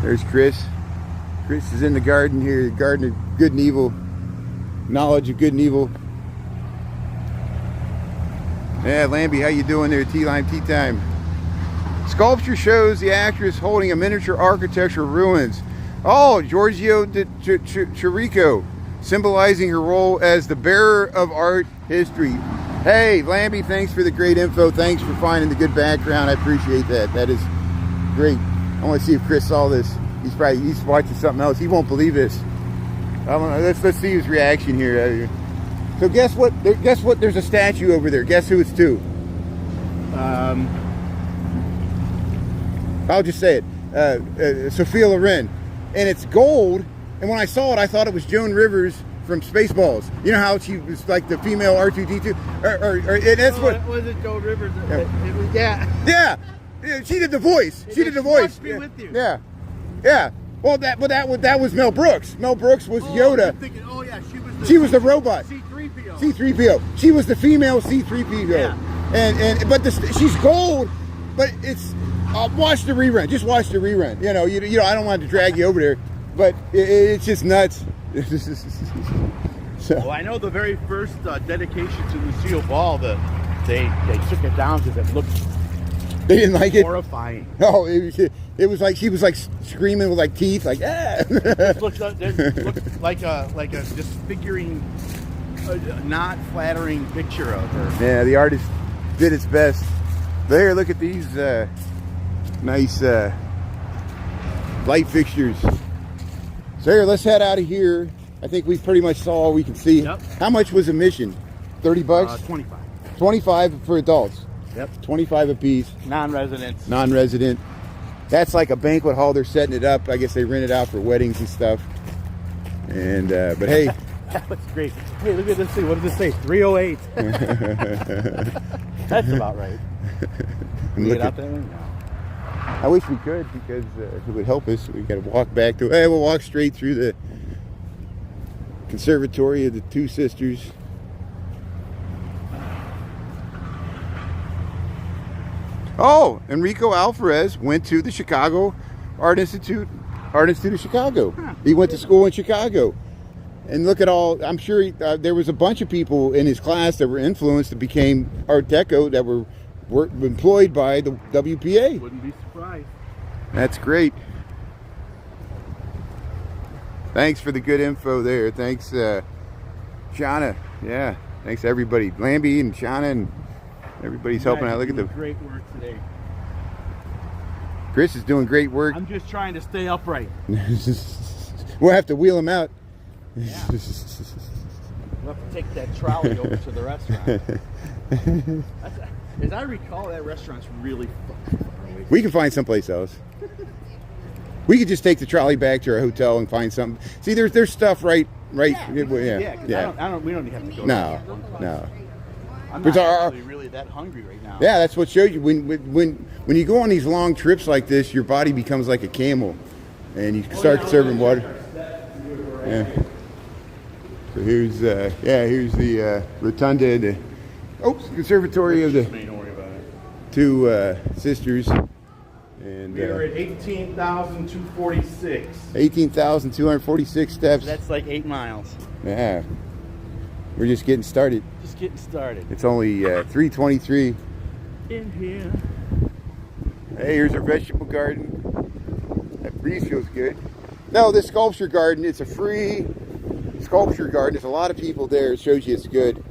There's Chris. Chris is in the garden here. The garden of good and evil. Knowledge of good and evil. Yeah, Lambie, how you doing there? Tea time. Sculpture shows the actress holding a miniature architectural ruins. Oh, Giorgio de Chirico, symbolizing her role as the bearer of art history. Hey, Lambie, thanks for the great info. Thanks for finding the good background. I appreciate that. That is great. I want to see if Chris saw this. He's watching something else. He won't believe this. I don't know. Let's see his reaction here. So guess what? Guess what? There's a statue over there. Guess who it's to? I'll just say it. Sophia Loren, and it's gold. And when I saw it, I thought it was Joan Rivers from Spaceballs. You know how she was like the female R2-D2? Or that's what. Was it Joan Rivers? Yeah. It was, yeah. Yeah. She did the voice. She did the voice. Must be with you. Yeah. Yeah. Well, that was Mel Brooks. Mel Brooks was Yoda. I'm thinking, oh yeah, She was the robot. C-3PO. C-3PO. She was the female C-3PO. Yeah. But she's gold. But it's watch the rerun. Just watch the rerun. You know. I don't want to drag you over there, but it's just nuts. So. Well, I know the very first dedication to Lucille Ball, they took it down because it looked. They didn't like horrifying. It. Oh, it was like she was like screaming with like teeth, like ah. It looked like a disfiguring, not flattering picture of her. Yeah, the artist did its best. But here, look at these nice light fixtures. So here, let's head out of here. I think we pretty much saw all we can see. Yep. How much was admission? $30? 25. 25 for adults. Yep. 25 apiece. Non-residents. Non-resident. That's like a banquet hall. They're setting it up. I guess they rent it out for weddings and stuff. And but hey, that looks great. Hey, look at this thing. What does it say? 308. That's about right. Can we get out there? No. I wish we could because it would help us. We got to walk back to. Hey, we'll walk straight through the Conservatory of the Two Sisters. Oh, Enrico Alvarez went to the Chicago Art Institute of Chicago. Huh. He went to school in Chicago. And look at all, I'm sure there was a bunch of people in his class that were influenced that became Art Deco that were employed by the WPA. Wouldn't be surprised. That's great. Thanks for the good info there. Thanks, Shauna. Yeah, thanks everybody. Lambie and Shauna and everybody's helping out. Look at the great work today. Chris is doing great work. I'm just trying to stay upright. We'll have to wheel him out. Yeah. We'll have to take that trolley over to the restaurant. As I recall, that restaurant's really fucking far away. We can find someplace else. We could just take the trolley back to our hotel and find something. See, there's stuff right right? Yeah, Yeah. 'cause we don't have to go. No, no. I'm But not our- actually really that hungry right now. Yeah, that's what shows you when you go on these long trips like this, your body becomes like a camel, and you start conserving water. Yeah. So here's here's the rotunda, the Conservatory of the Don't worry about it. Two Sisters, and We're at 18,246. 18,246 steps. That's like 8 miles. Yeah, we're just getting started. Just getting started. It's only 3:23. In here. Hey, here's our vegetable garden. That breeze feels good. No, this sculpture garden, it's a free sculpture garden. There's a lot of people there. It shows you it's good.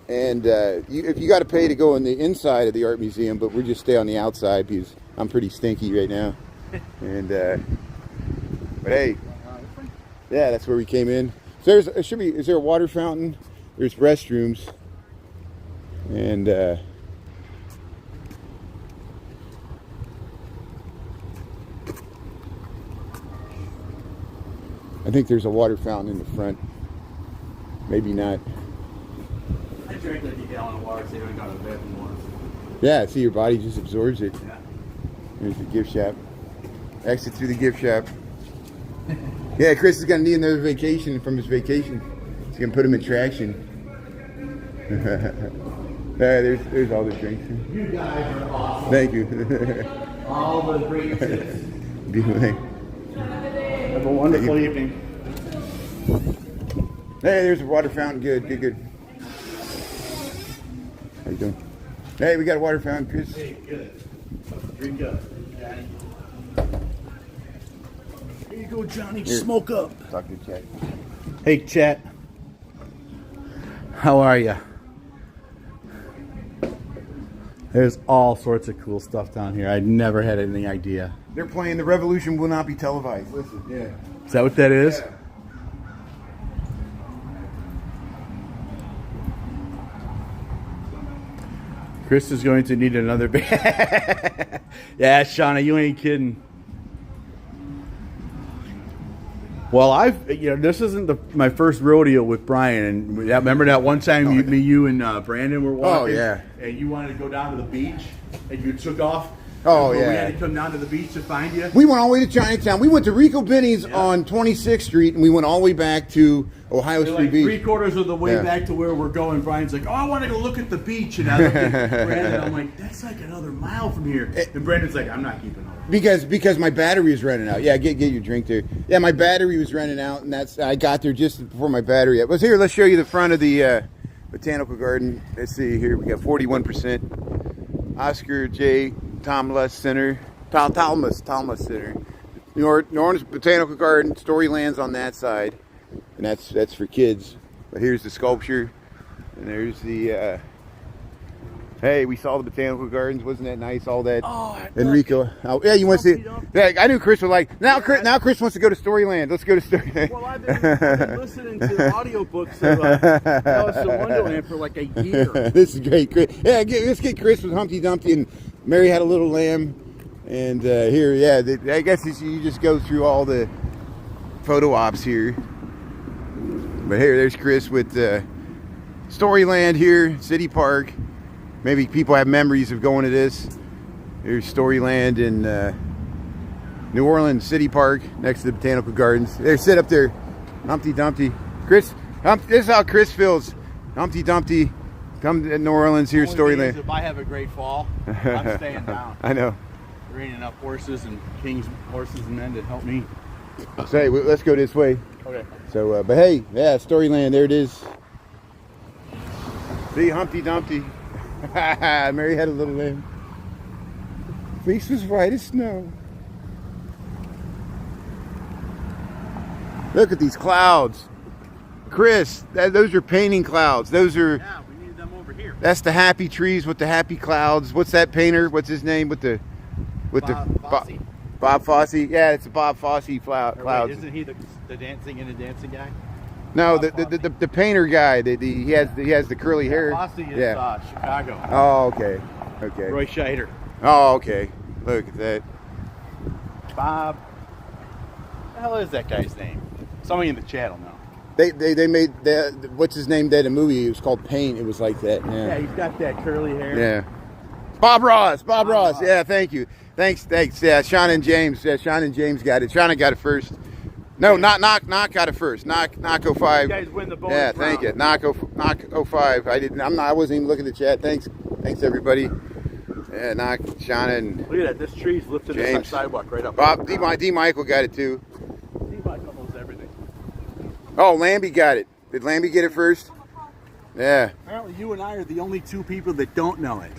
And if you got to pay to go in the inside of the art museum, but we'll just stay on the outside because I'm pretty stinky right now. And but hey, yeah, that's where we came in. So is there a water fountain? There's restrooms. And I think there's a water fountain in the front. Maybe not. I drank like a gallon of water, so I haven't got to the bathroom once. Yeah, see, your body just absorbs it. Yeah. There's the gift shop. Exit through the gift shop. Yeah, Chris is going to need another vacation from his vacation. He's going to put him in traction. There's all the drinks. You guys are awesome. Thank you. All the great tips. Hey, Have a wonderful evening. there's a water fountain. Good. How you doing? Hey, we got a water fountain, Chris. Hey, good. Drink up, Johnny. Here you go, Johnny. Here. Smoke up. Talk to Chad. Hey, chat. How are ya? There's all sorts of cool stuff down here. I never had any idea. They're playing "The Revolution Will Not Be Televised." Listen, yeah. Is that what that is? Yeah. Chris is going to need another bag. Yeah, Shauna, you ain't kidding. Well, this isn't my first rodeo with Brian, and remember that one time you and Brandon were walking? Oh, yeah. And you wanted to go down to the beach, and you took off. Oh, We yeah. had to come down to the beach to find you. We went all the way to Chinatown. We went to Rico Benny's on 26th Street, and we went all the way back to Ohio We're Street like Beach. 3/4 of the way Yeah. back to where we're going. Brian's like, "Oh, I want to go look at the beach," and I look at Brandon. I'm like, "That's like another mile from here." And Brandon's like, "I'm not keeping up." Because my battery was running out. Yeah, get your drink there. Yeah, my battery was running out, and I got there just before my battery. But here, let's show you the front of the Botanical Garden. Let's see here. We got 41%. Oscar J. Thomas Center. Thomas Center. New Orleans Botanical Garden. Storyland's on that side, and that's for kids. But here's the sculpture, and there's the. Hey, we saw the Botanical Gardens. Wasn't that nice? All that. Oh, Enrico. Oh, yeah, you want to see? Yeah, I knew Chris was like. Now Chris wants to go to Storyland. Let's go to Storyland. Well, I've been listening to audiobooks of Alice in Wonderland for like a year. This is great. Yeah, let's get Chris with Humpty Dumpty and Mary Had a Little Lamb. And here, yeah, I guess you just go through all the photo ops here. But here, there's Chris with Storyland here, City Park. Maybe people have memories of going to this. Here's Storyland in New Orleans City Park next to the Botanical Gardens. There, sit up there, Humpty Dumpty. Chris, this is how Chris feels. Humpty Dumpty, come to New Orleans, here's Storyland. If I have a great fall, I'm staying down. I know. There ain't enough horses and kings, horses and men to help me. So hey, let's go this way. Okay. So, but hey, yeah, Storyland, there it is. See, Humpty Dumpty. Mary Had a Little Lamb. Face was white as snow. Look at these clouds. Chris, those are painting clouds. Those are. Yeah, we need them over here. That's the happy trees with the happy clouds. What's that painter? What's his name with the Fosse. Bob Fosse? Yeah, it's a Bob Fosse clouds. Wait, isn't he the dancing guy? No, the painter guy. He has the curly hair. Fosse is Chicago. Oh, okay. Roy Scheider. Oh, okay. Look at that. Bob. What the hell is that guy's name? Somebody in the chat will know. They made that. What's his name? That a movie. It was called Paint. It was like that. Yeah, Yeah. he's got that curly hair. Yeah. Bob Ross. Bob Ross. Yeah. Thank you. Thanks. Yeah. Sean and James. Yeah. Sean and James got it. Sean got it first. No, Knock got it first. Knock 05. You guys win the bonus Yeah. round. Thank you. Knock 05. I wasn't even looking at the chat. Thanks everybody. Yeah. Knock Sean and Look at that. This tree's lifted the James. sidewalk right up. Bob D. Michael got it too. D-Michael knows everything. Oh, Lambie got it. Did Lambie get it first? Yeah. Apparently, you and I are the only two people that don't know it.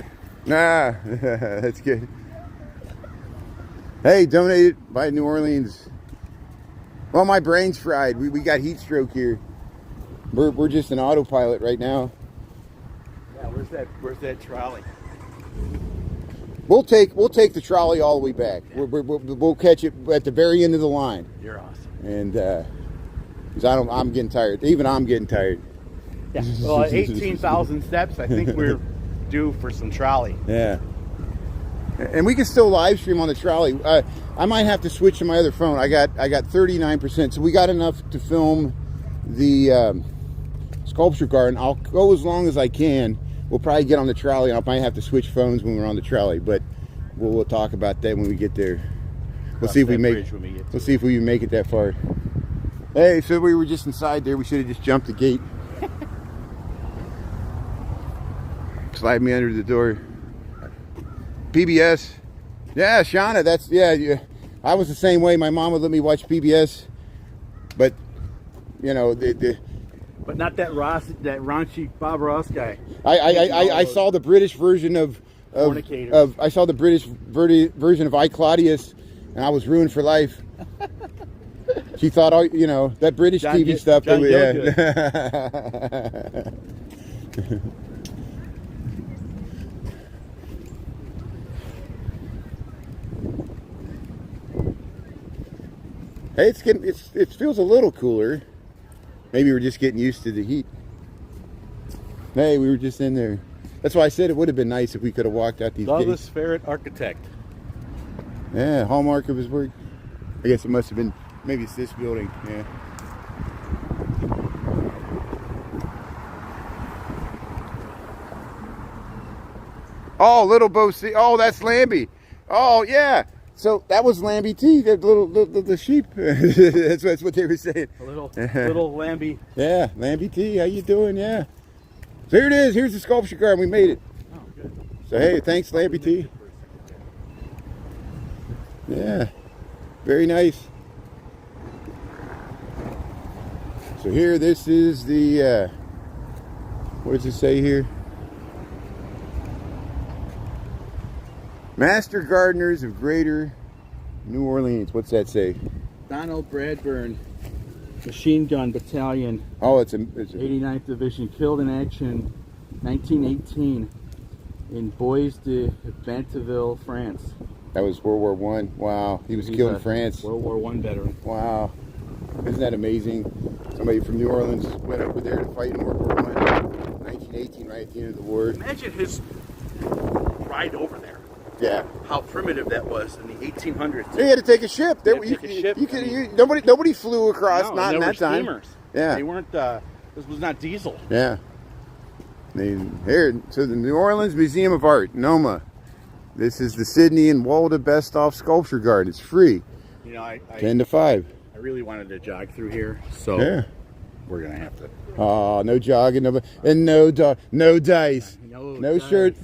Nah, that's good. Hey, donated by New Orleans. Well, my brain's fried. We got heat stroke here. We're just an autopilot right now. Yeah, where's that trolley? We'll take the trolley all the way back. We'll catch it at the very end of the line. You're awesome. And because I'm getting tired. Even I'm getting tired. Yeah. Well, at 18,000 steps, I think we're due for some trolley. Yeah. And we can still live stream on the trolley. I might have to switch to my other phone. I got 39%, so we got enough to film the sculpture garden. I'll go as long as I can. We'll probably get on the trolley. I might have to switch phones when we're on the trolley, but we'll talk about that when we get there. We'll see if we make it that far. Hey, so we were just inside there. We should have just jumped the gate. Slide me under the door. PBS. Yeah, Shauna, yeah. I was the same way. My mom would let me watch PBS, but you know, but not that raunchy Bob Ross guy. I saw the British version of I saw the British version of I, Claudius, and I was ruined for life. She thought, that British TV stuff. John Hey, it feels a little cooler. Maybe we're just getting used to the heat. Hey, we were just in there. That's why I said it would have been nice if we could have walked out these Douglas gates. Ferret Architect. Yeah, hallmark of his work. I guess it must have been, maybe it's this building, yeah. Oh, Little Bo C. Oh, that's Lambie. Oh, yeah. So that was Lambie T, the sheep. that's what they were saying. A little Lambie. Yeah, Lambie T, how you doing? Yeah. So here it is. Here's the sculpture garden. We made it. Oh, good. So hey, thanks, Lambie T. Yeah, very nice. So here, this is the, what does it say here? Master Gardeners of Greater New Orleans. What's that say? Donald Bradburn, Machine Gun Battalion. Oh, it's a 89th Division, killed in action 1918 in Bois de Banteville, France. That was World War One. Wow, he was killed in France. World War One veteran. Wow, isn't that amazing? Somebody from New Orleans went over there to fight in World War One, 1918, right at the end of the war. Imagine his ride over there. Yeah. How primitive that was in the 1800s. They had to take a ship. Nobody flew across. No, not in that time. Steamers. Yeah. They weren't. This was not diesel. Yeah. Here, so the New Orleans Museum of Art, NOMA. This is the Sydney and Walda Bestoff Sculpture Garden. It's free. 10 to 5. I really wanted to jog through here, so yeah, we're gonna have to. Oh, no jogging, no dice. No shirt,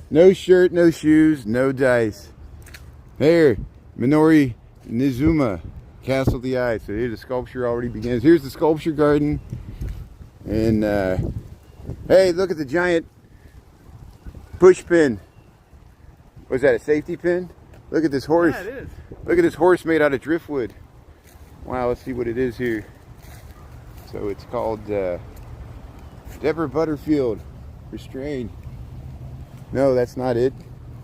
no shoes, no dice. Here, Minori Nizuma, Castle the Eye. So here the sculpture already begins. Here's the sculpture garden. And hey, look at the giant push pin. Was that a safety pin? Look at this horse. Yeah, it is. Look at this horse made out of driftwood. Wow, let's see what it is here. So it's called Deborah Butterfield Restrained. No, that's not it.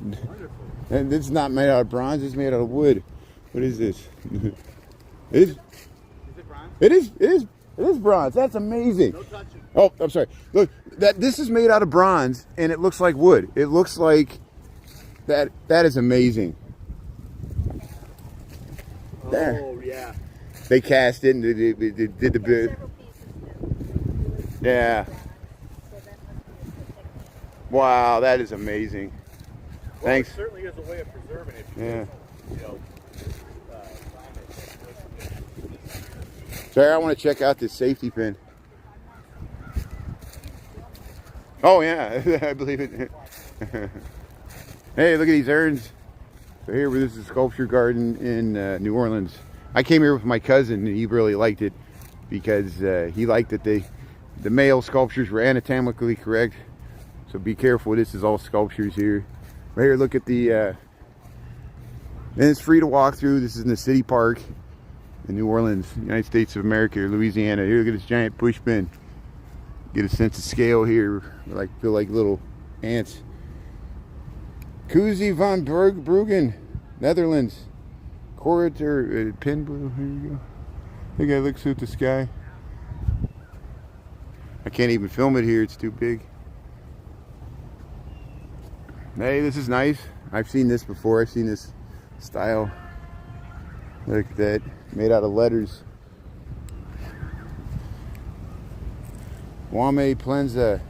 Wonderful. And this is not made out of bronze, it's made out of wood. What is this? It is. Is it bronze? It is bronze. That's amazing. No touching. Oh, I'm sorry. Look, this is made out of bronze and it looks like wood. It looks like that is amazing. Oh, yeah. They cast it and they did the bit. Yeah. Wow, that is amazing. Well, Thanks. it certainly is a way of preserving it. Yeah. You know, Sorry, I want to check out this safety pin. Oh yeah, I believe it. Hey, look at these urns. So here, this is a sculpture garden in New Orleans. I came here with my cousin, and he really liked it because he liked that the male sculptures were anatomically correct. So be careful. This is all sculptures here. Right here, look at the. And it's free to walk through. This is in the city park in New Orleans, United States of America, or Louisiana. Here, look at this giant push pin. Get a sense of scale here. Like feel like little ants. Kuzi van Bruggen, Netherlands. Corridor, pin blue. Here you go. I think I looks at the sky. I can't even film it here. It's too big. Hey, this is nice. I've seen this before. I've seen this style. Look at that. Made out of letters. Wame Plenza.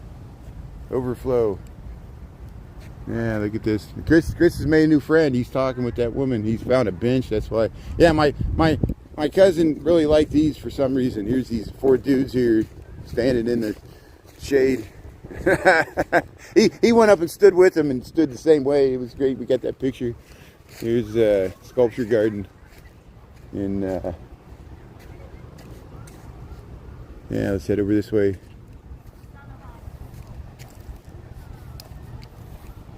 Overflow. Yeah, look at this. Chris has made a new friend. He's talking with that woman. He's found a bench. That's why. Yeah, my cousin really liked these for some reason. Here's these 4 dudes here standing in the shade. he went up and stood with him and stood the same way. It was great. We got that picture. Here's a sculpture garden in yeah, let's head over this way.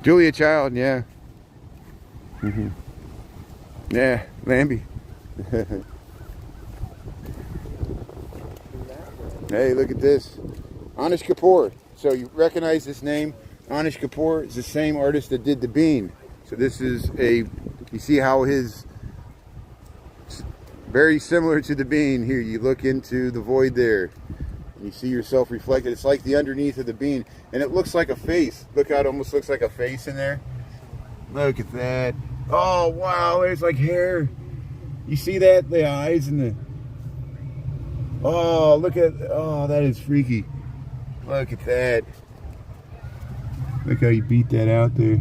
Julia Child, yeah. Yeah, Lambie. Hey, look at this. Anish Kapoor. So you recognize this name? Anish Kapoor is the same artist that did The Bean. So this is you see how his, very similar to The Bean. Here, you look into the void there. And you see yourself reflected. It's like the underneath of the bean. And it looks like a face. Look how it almost looks like a face in there. Look at that. Oh, wow, there's like hair. You see that? The eyes and the... Oh, look at... Oh, that is freaky. Look at that. Look how you beat that out there.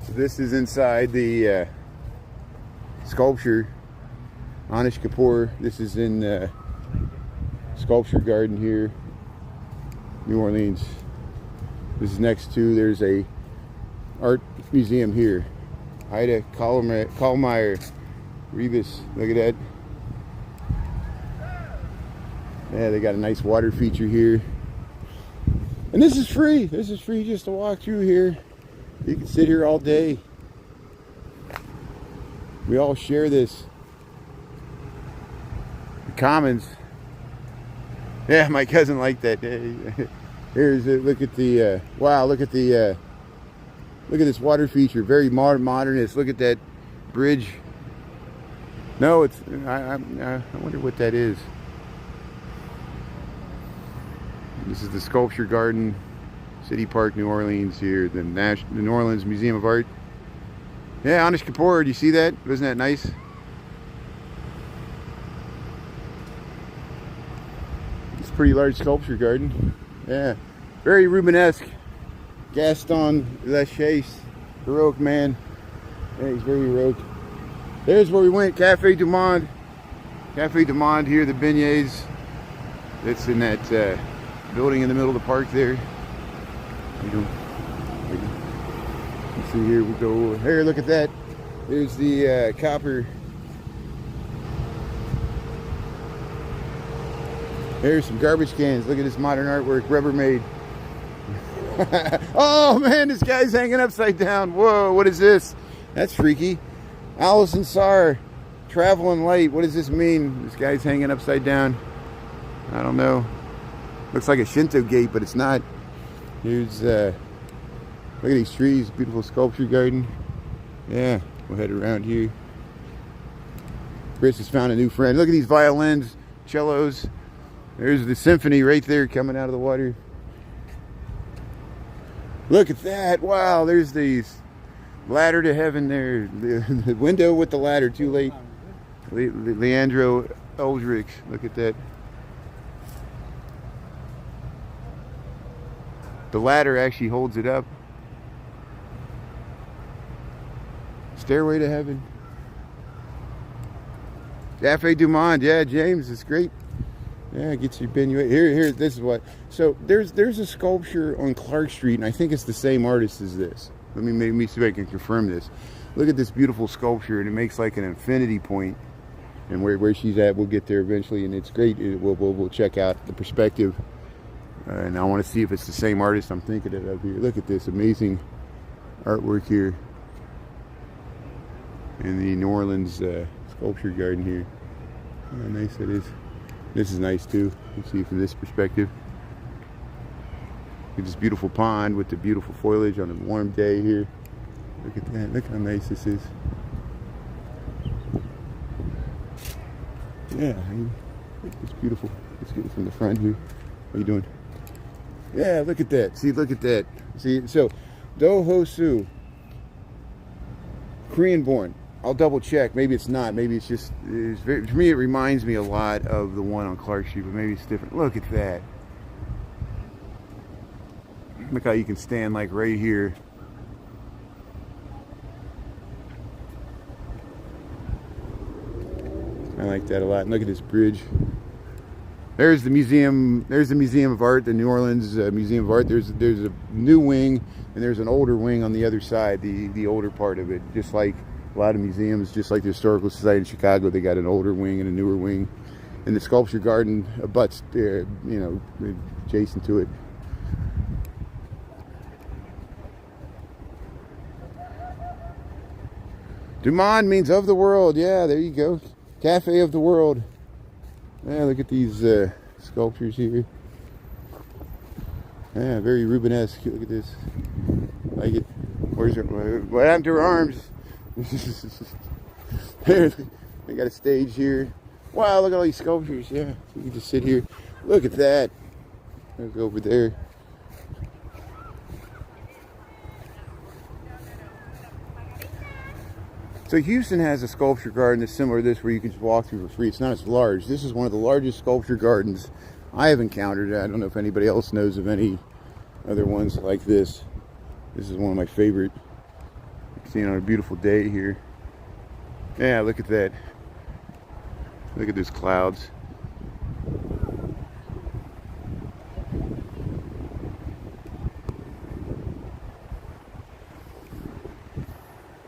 So this is inside the sculpture. Anish Kapoor. This is in Sculpture Garden here, New Orleans. This is next to, there's a art museum here. Ida Kallmeyer, Rebus. Look at that. Yeah, they got a nice water feature here. And this is free. This is free just to walk through here. You can sit here all day. We all share this. The Commons. Yeah, my cousin liked that. Here's a look at the wow, look at the look at this water feature. Very modernist. Look at that bridge. No, it's I wonder what that is. This is the Sculpture Garden, City Park, New Orleans here, the New Orleans Museum of Art. Yeah, Anish Kapoor, do you see that? Wasn't that nice? It's a pretty large sculpture garden. Yeah, very Rubenesque. Gaston Lachaise, heroic man. Yeah, he's very heroic. There's where we went, Cafe du Monde. Cafe du Monde here, the beignets. It's in that building in the middle of the park there. You see here, we go here, look at that. There's the copper. There's some garbage cans. Look at this modern artwork, Rubbermaid. Oh man, this guy's hanging upside down. Whoa, what is this? That's freaky. Allison Sarr, Traveling Light. What does this mean? This guy's hanging upside down. I don't know. Looks like a Shinto gate, but it's not. Here's look at these trees, beautiful sculpture garden. Yeah, we'll head around here. Chris has found a new friend. Look at these violins, cellos. There's the symphony right there coming out of the water. Look at that. Wow, there's these ladder to heaven there. The window with the ladder, too late. Leandro Eldrich. Look at that. The ladder actually holds it up. Stairway to Heaven. Cafe Du Monde. Yeah, James, it's great. Yeah, it gets you here. This is what. So there's a sculpture on Clark Street, and I think it's the same artist as this. Let me see if I can confirm this. Look at this beautiful sculpture, and it makes like an infinity point. And where she's at, we'll get there eventually, and it's great. We'll check out the perspective, and I want to see if it's the same artist I'm thinking of here. Look at this amazing artwork here in the New Orleans sculpture garden here. How nice that is. This is nice too. You can see from this perspective. Look at this beautiful pond with the beautiful foliage on a warm day here. Look at that. Look how nice this is. Yeah, it's beautiful. Let's get it from the front here. What are you doing? Yeah, look at that. See, look at that. See, so Do Ho Soo, Korean born. I'll double check. Maybe it's not. Maybe it's just. To me, it reminds me a lot of the one on Clark Street, but maybe it's different. Look at that. Look how you can stand like right here. I like that a lot. And look at this bridge. There's the museum. There's the Museum of Art, the New Orleans Museum of Art. There's a new wing, and there's an older wing on the other side, the older part of it. Just like a lot of museums, just like the Historical Society in Chicago, they got an older wing and a newer wing. And the sculpture garden abuts, adjacent to it. Du Monde means of the world. Yeah, there you go. Cafe of the World. Yeah, look at these sculptures here. Yeah, very Rubenesque. Look at this. Like it. Where's her? What happened to her arms? There, they got a stage here. Wow, look at all these sculptures. Yeah, you can just sit here. Look at that. Look over there. So Houston has a sculpture garden that's similar to this where you can just walk through for free. It's not as large. This is one of the largest sculpture gardens I have encountered. I don't know if anybody else knows of any other ones like this. This is one of my favorite. Seeing on a beautiful day here. Yeah, look at that. Look at those clouds.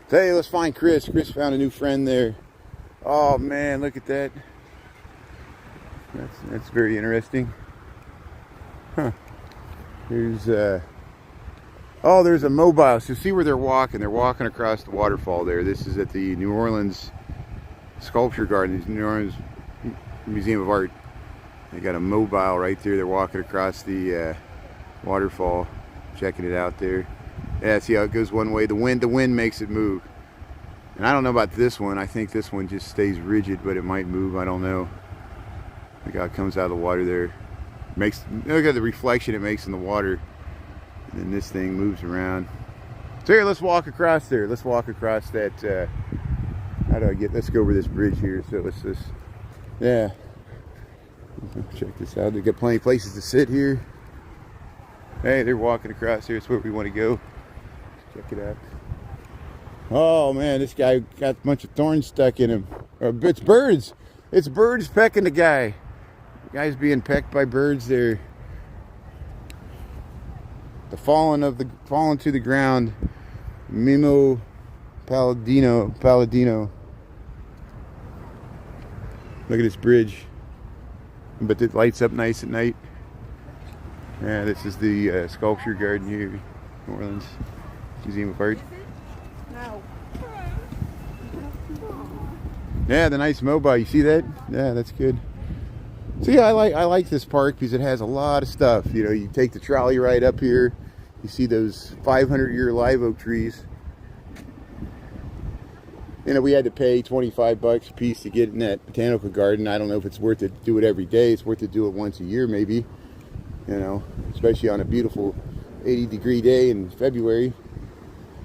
Hey, let's find Chris. Chris found a new friend there. Oh man, look at that. That's very interesting. Huh. There's there's a mobile. So see where they're walking. They're walking across the waterfall there. This is at the New Orleans Sculpture Garden, New Orleans Museum of Art. They got a mobile right there. They're walking across the waterfall, checking it out there. Yeah, see how it goes one way. The wind makes it move. And I don't know about this one. I think this one just stays rigid, but it might move. I don't know. Look how it comes out of the water there. Look at the reflection it makes in the water. And then this thing moves around. So here, let's walk across there. Let's walk across that. Let's go over this bridge here. So let's just, yeah. Check this out. They got plenty of places to sit here. Hey, they're walking across here. It's where we want to go. Check it out. Oh man, this guy got a bunch of thorns stuck in him. It's birds. It's birds pecking the guy. The guy's being pecked by birds there. The fallen to the ground. Mimo Palladino. Look at this bridge. But it lights up nice at night. Yeah, this is the sculpture garden here, New Orleans Museum of Art. No. Yeah, the nice mobile. You see that? Yeah, that's good. So yeah, I like this park because it has a lot of stuff. You know, you take the trolley ride up here. You see those 500-year live oak trees. You know, we had to pay $25 a piece to get in that botanical garden. I don't know if it's worth it to do it every day. It's worth it to do it once a year, maybe. You know, especially on a beautiful 80-degree day in February.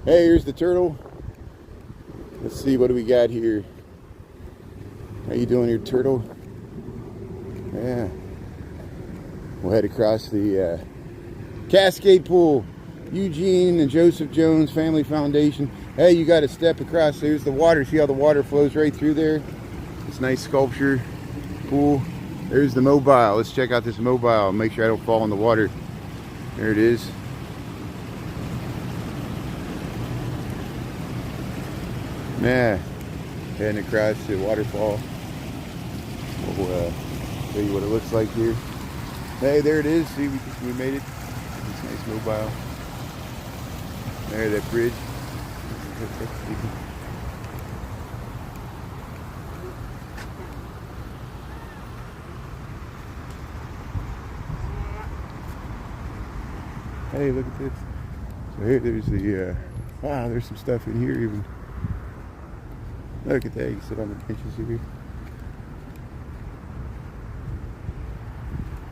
Hey, here's the turtle. Let's see, what do we got here? How you doing here, turtle? Yeah. We'll head across the Cascade Pool. Eugene and Joseph Jones Family Foundation. Hey, you got to step across. There's the water. See how the water flows right through there? This nice sculpture pool. There's the mobile. Let's check out this mobile. Make sure I don't fall in the water. There it is. Yeah. Heading across the waterfall. We'll show you what it looks like here. Hey, there it is. See, we made it. This nice mobile. There, that bridge. Hey, look at this. So here, there's the, wow, there's some stuff in here even. Look at that, you can sit on the benches here.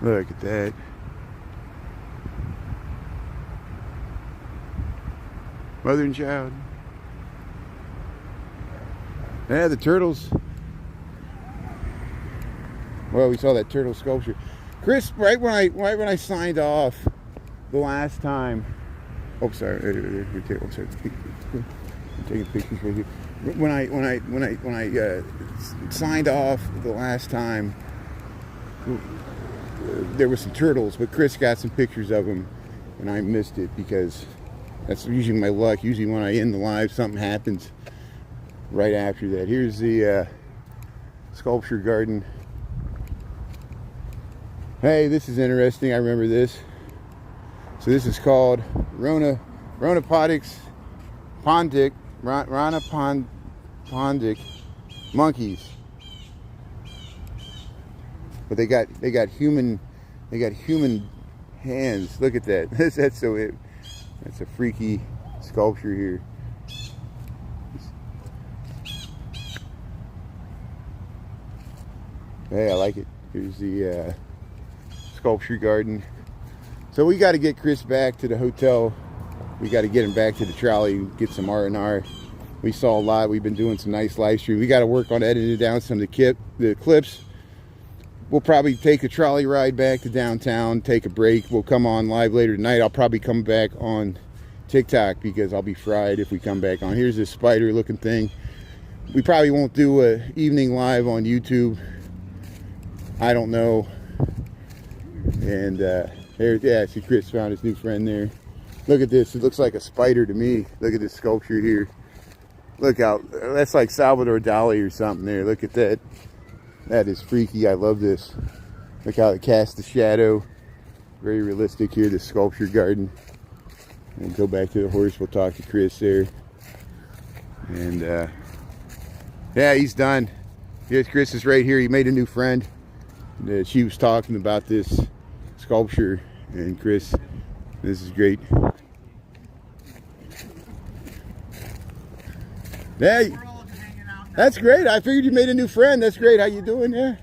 Look at that. Mother and child. Yeah, the turtles. Well, we saw that turtle sculpture. Chris, right when I signed off the last time. Oh, sorry. I'm taking pictures right here. When I signed off the last time, there were some turtles, but Chris got some pictures of them, and I missed it because that's usually my luck. Usually when I end the live, something happens right after that. Here's the sculpture garden. Hey, this is interesting. I remember this. So this is called Rhonopodics pondic monkeys. But they got human hands. Look at that. That's a freaky sculpture here. Hey, I like it. Here's the sculpture garden. So we got to get Chris back to the hotel. We got to get him back to the trolley and get some R&R. We saw a lot. We've been doing some nice live stream. We got to work on editing down some of the clips. We'll probably take a trolley ride back to downtown, take a break. We'll come on live later tonight. I'll probably come back on TikTok because I'll be fried if we come back on. Here's this spider looking thing. We probably won't do an evening live on YouTube. I don't know. And there, yeah, see Chris found his new friend there. Look at this. It looks like a spider to me. Look at this sculpture here. Look out. That's like Salvador Dali or something there. Look at that. That is freaky. I love this. Look how it casts the shadow. Very realistic here, this sculpture garden. And go back to the horse. We'll talk to Chris there. And yeah, he's done. Yes, Chris is right here. He made a new friend. She was talking about this sculpture. And Chris, this is great. Yeah, that's great. I figured you made a new friend. That's great. How you doing? Yeah.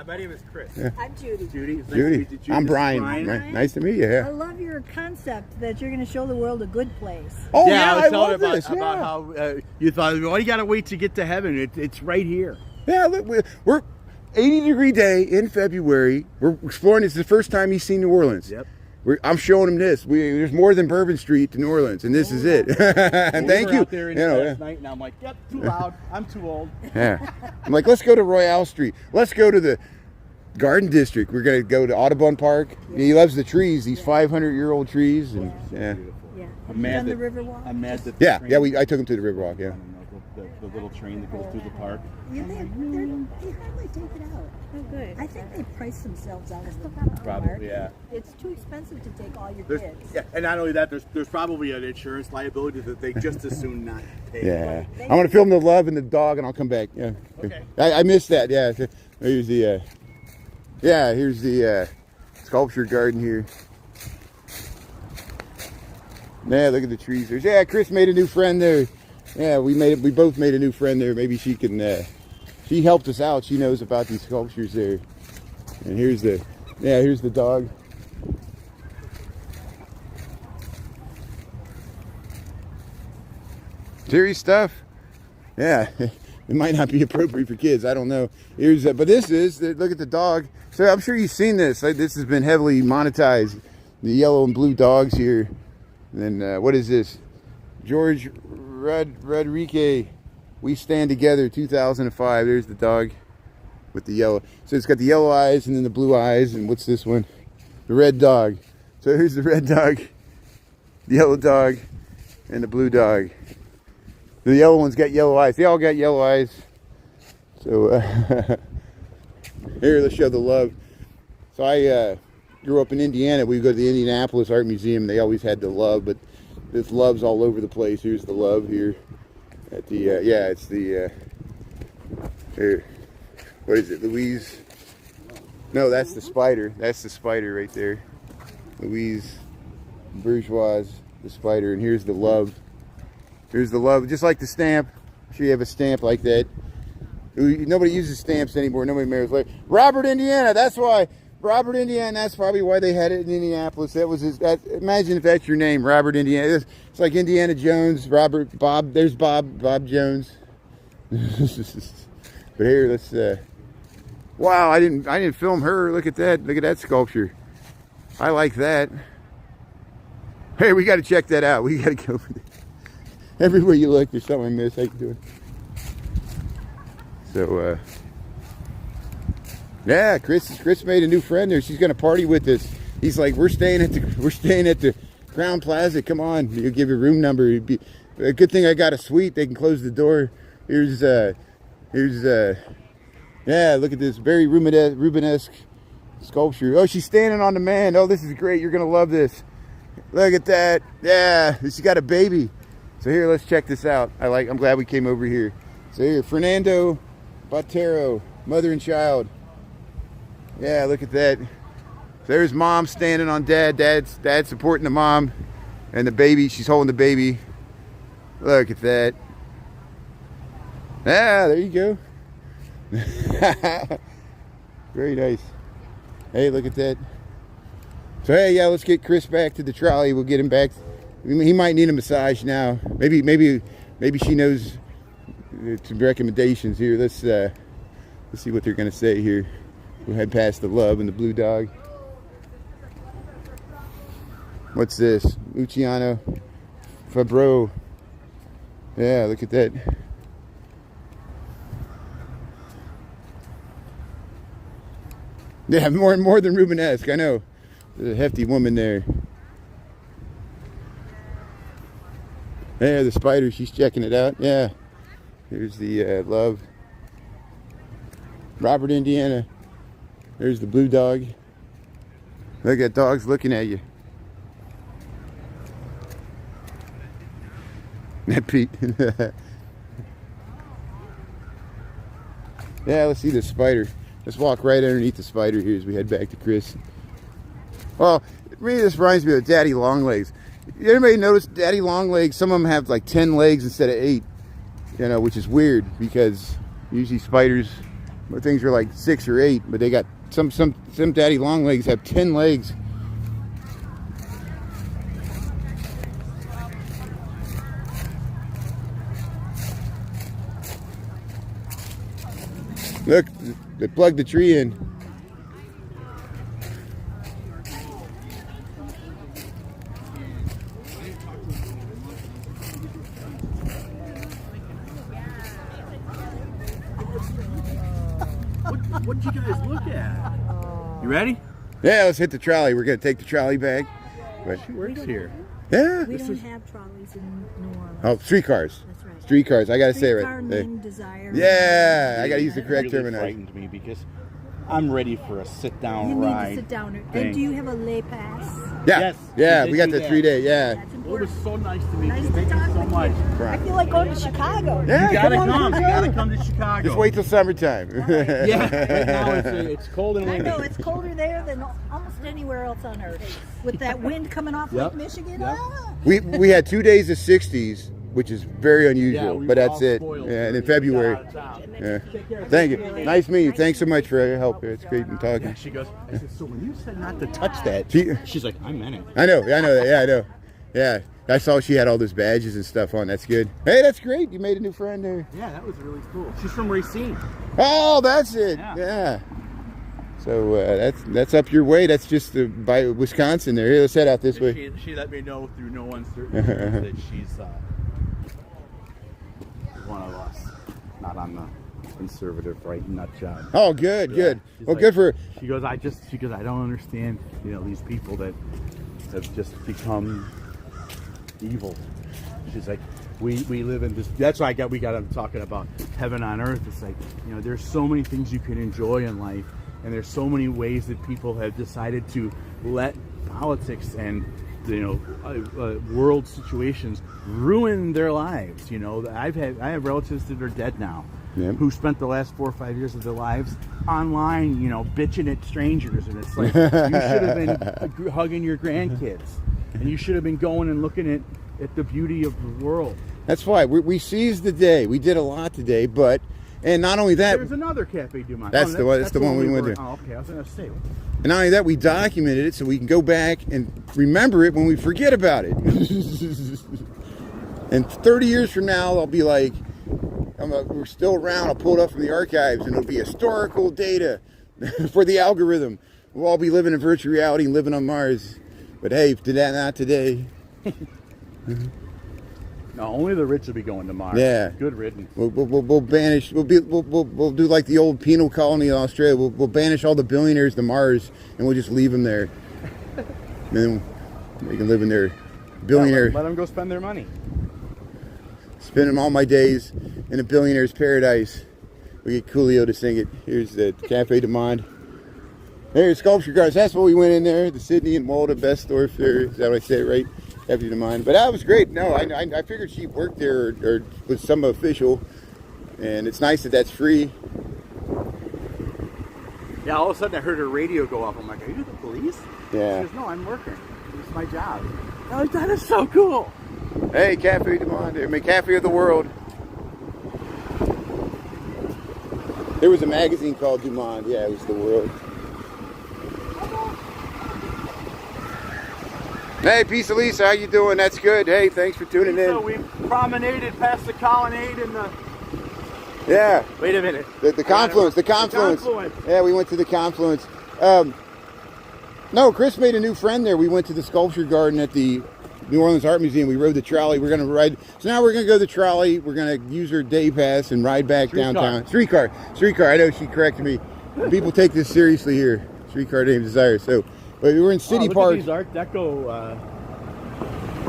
My name is Chris. Yeah. I'm Judy. Judy. Nice Judy. to meet you, Judy. I'm Brian. Brian. Nice to meet you. Yeah. I love your concept that you're going to show the world a good place. Oh yeah, I was telling love about, this. about how you thought, well, you got to wait to get to heaven. It's right here. Yeah, look, we're 80-degree day in February. We're exploring. It's the first time he's seen New Orleans. Yep. I'm showing him this. There's more than Bourbon Street to New Orleans, and this is it. And thank you. Out there last night, and I'm like, yep, too loud. I'm too old. Yeah. I'm like, let's go to Royale Street. Let's go to the Garden District. We're gonna go to Audubon Park. He loves the trees. These 500-year-old trees, and yeah. Yeah. I'm Have you mad done the that- Riverwalk? I'm mad that Yeah, train- yeah. I took him to the Riverwalk. Yeah. The little train that goes through the park. Yeah, they hardly take it out. Oh, good. I think they price themselves out of the Probably, park. yeah. It's too expensive to take all your There's, kids. yeah, and not only that, there's probably an insurance liability that they just as soon not pay. Yeah. I'm gonna film the love and the dog, and I'll come back. Yeah. Okay. I missed that. Yeah. Here's the. Yeah. Here's the sculpture garden here. Yeah. Look at the trees. There's. Yeah. Chris made a new friend there. Yeah. We both made a new friend there. Maybe she can. She helped us out. She knows about these sculptures there. And here's the. Yeah. Here's the dog. Serious stuff. Yeah. it might not be appropriate for kids. I don't know. Here's but this is, look at the dog. So I'm sure you've seen this. This has been heavily monetized. The yellow and blue dogs here. And then what is this? George Rodriguez, We Stand Together, 2005. There's the dog with the yellow. So it's got the yellow eyes and then the blue eyes. And what's this one? The red dog. So here's the red dog, the yellow dog, and the blue dog. The yellow one's got yellow eyes. They all got yellow eyes. So here, let's show the love. So I grew up in Indiana. We go to the Indianapolis Art Museum. They always had the love, but this love's all over the place. Here's the love here at the yeah, it's the here. What is it, Louise? No, that's the spider. That's the spider right there. Louise Bourgeois, the spider, and here's the love. Here's the love, just like the stamp. I'm sure you have a stamp like that. Nobody uses stamps anymore. Nobody marries like Robert, Indiana. That's why Robert, Indiana. That's probably why they had it in Indianapolis. That was his. Imagine if that's your name, Robert, Indiana. It's like Indiana Jones, Robert, Bob. There's Bob Jones. But here, let's. Wow, I didn't film her. Look at that. Look at that sculpture. I like that. Hey, we got to check that out. We got to go over there. Everywhere you look, there's something I miss. How you doing? So, yeah, Chris made a new friend there. She's gonna party with us. He's like, we're staying at the Crown Plaza. Come on, you'll give your room number. It'd be a good thing I got a suite. They can close the door. Here's yeah, look at this very Rubenesque sculpture. Oh, she's standing on the man. Oh, this is great. You're gonna love this. Look at that. Yeah, she's got a baby. So here, let's check this out. I'm glad we came over here. So here, Fernando Botero, mother and child. Yeah, look at that. There's mom standing on dad. Dad's supporting the mom, and the baby. She's holding the baby. Look at that. Ah, there you go. Very nice. Hey, look at that. So hey, yeah, let's get Chris back to the trolley. We'll get him back. He might need a massage now. Maybe she knows some recommendations here. Let's see what they're gonna say here. We'll head past the love and the blue dog. What's this? Luciano Fabro. Yeah, look at that. Yeah, more than Rubenesque, I know. There's a hefty woman there. Yeah, the spider, she's checking it out. Yeah. Here's the love. Robert, Indiana. There's the blue dog. Look at dogs looking at you. That Pete. Yeah, let's see the spider. Let's walk right underneath the spider here as we head back to Chris. Well, really, this reminds me of Daddy Longlegs. Anybody notice Daddy Longlegs? Some of them have like 10 legs instead of 8. You know, which is weird because usually spiders, things are like 6 or 8, but they got some Daddy Longlegs have 10 legs. Look, they plugged the tree in. What did you guys look at? You ready? Yeah, let's hit the trolley. We're gonna take the trolley back. But She works here. yeah. We don't have trolleys in New Orleans. Oh, streetcars. That's right. Streetcars. I gotta say it Streetcar right. named Desire. Yeah, I gotta use the correct Really terminology. frightened me because I'm ready for a sit-down You need ride. to sit down. thing. And do you have a lay pass? Yeah, Yes, yeah, we we did got do the that. 3-day. Yeah. That's It was important. so nice to meet Nice you. to Thank you talk so with much. you. I feel like going to Chicago. Yeah, You gotta come on, come. You come gotta on. come to Chicago. Just wait till summertime. Yeah, right now it's cold and I windy. know it's colder there than almost anywhere else on earth. With that wind coming off Yep. Lake Michigan. Yep. Ah. we had 2 days of 60s, which is very unusual, we but were that's all it. spoiled. Yeah, and in We got February. out of town. Yeah. Thank you. Nice meeting you. Thanks so much for your help. It's great in talking. Yeah, she goes, I said, so when you said not to touch that, She- she's like, I meant it. I know that. Yeah, I know. Yeah. I saw she had all those badges and stuff on. That's good. Hey, that's great. You made a new friend there. Yeah, that was really cool. She's from Racine. Oh, that's it. Yeah. Yeah. So that's up your way. That's just by Wisconsin there. Here, let's head out this way. She let me know through no uncertainty that she's one of us, not on the conservative right nut job. Oh, good, good. She's Well, like- good for her. She goes, I don't understand, these people that have just become evil. She's like, we live in this. That's why we got them talking about heaven on earth. It's like, there's so many things you can enjoy in life, and there's so many ways that people have decided to let politics and world situations ruin their lives. I have relatives that are dead now, Yep. who spent the last 4 or 5 years of their lives online, bitching at strangers, and it's like, you should have been hugging your grandkids, and you should have been going and looking at the beauty of the world. That's why we seized the day. We did a lot today, and not only that, There's another Cafe Du Monde. That's the one. That's the one we went to. Oh, okay. I was gonna say. and not only that, we documented it so we can go back and remember it when we forget about it. And 30 years from now, I'll be like, we're still around. I'll pull it up from the archives, and it'll be historical data for the algorithm. We'll all be living in virtual reality and living on Mars. But hey, not today. No, only the rich will be going to Mars. Yeah. Good riddance. We'll banish. We'll do like the old penal colony in Australia. We'll banish all the billionaires to Mars, and we'll just leave them there. And then they can live in their billionaire. Let them go spend their money. Spending all my days in a billionaire's paradise. We get Coolio to sing it. Here's the Cafe Du Monde. There's Sculpture Gardens. That's what we went in there. The Sydney and Walda Bestorf there. Is that what I say it right? Cafe Du Monde. But that was great. No, I figured she worked there or was some official. And it's nice that that's free. Yeah, all of a sudden I heard her radio go off. I'm like, are you the police? Yeah. She goes, no, I'm working. It's my job. I was like, that is so cool. Hey, Cafe Du Monde. I mean, Cafe of the World. There was a magazine called Du Monde. Yeah, it was The World. Hey, Peace Elisa, how you doing? That's good. Hey, thanks for tuning So in. we promenaded past the colonnade and the... Yeah, Wait a minute. the confluence. The confluence. Yeah, we went to the confluence. No, Chris made a new friend there. We went to the Sculpture Garden at the New Orleans Art Museum. We rode the trolley. We're going to ride. So now we're going to go to the trolley. We're going to use her day pass and ride back downtown. Streetcar. I know she corrected me. People take this seriously here. Streetcar named Desire. So, but we were in City look Park. at these Art Deco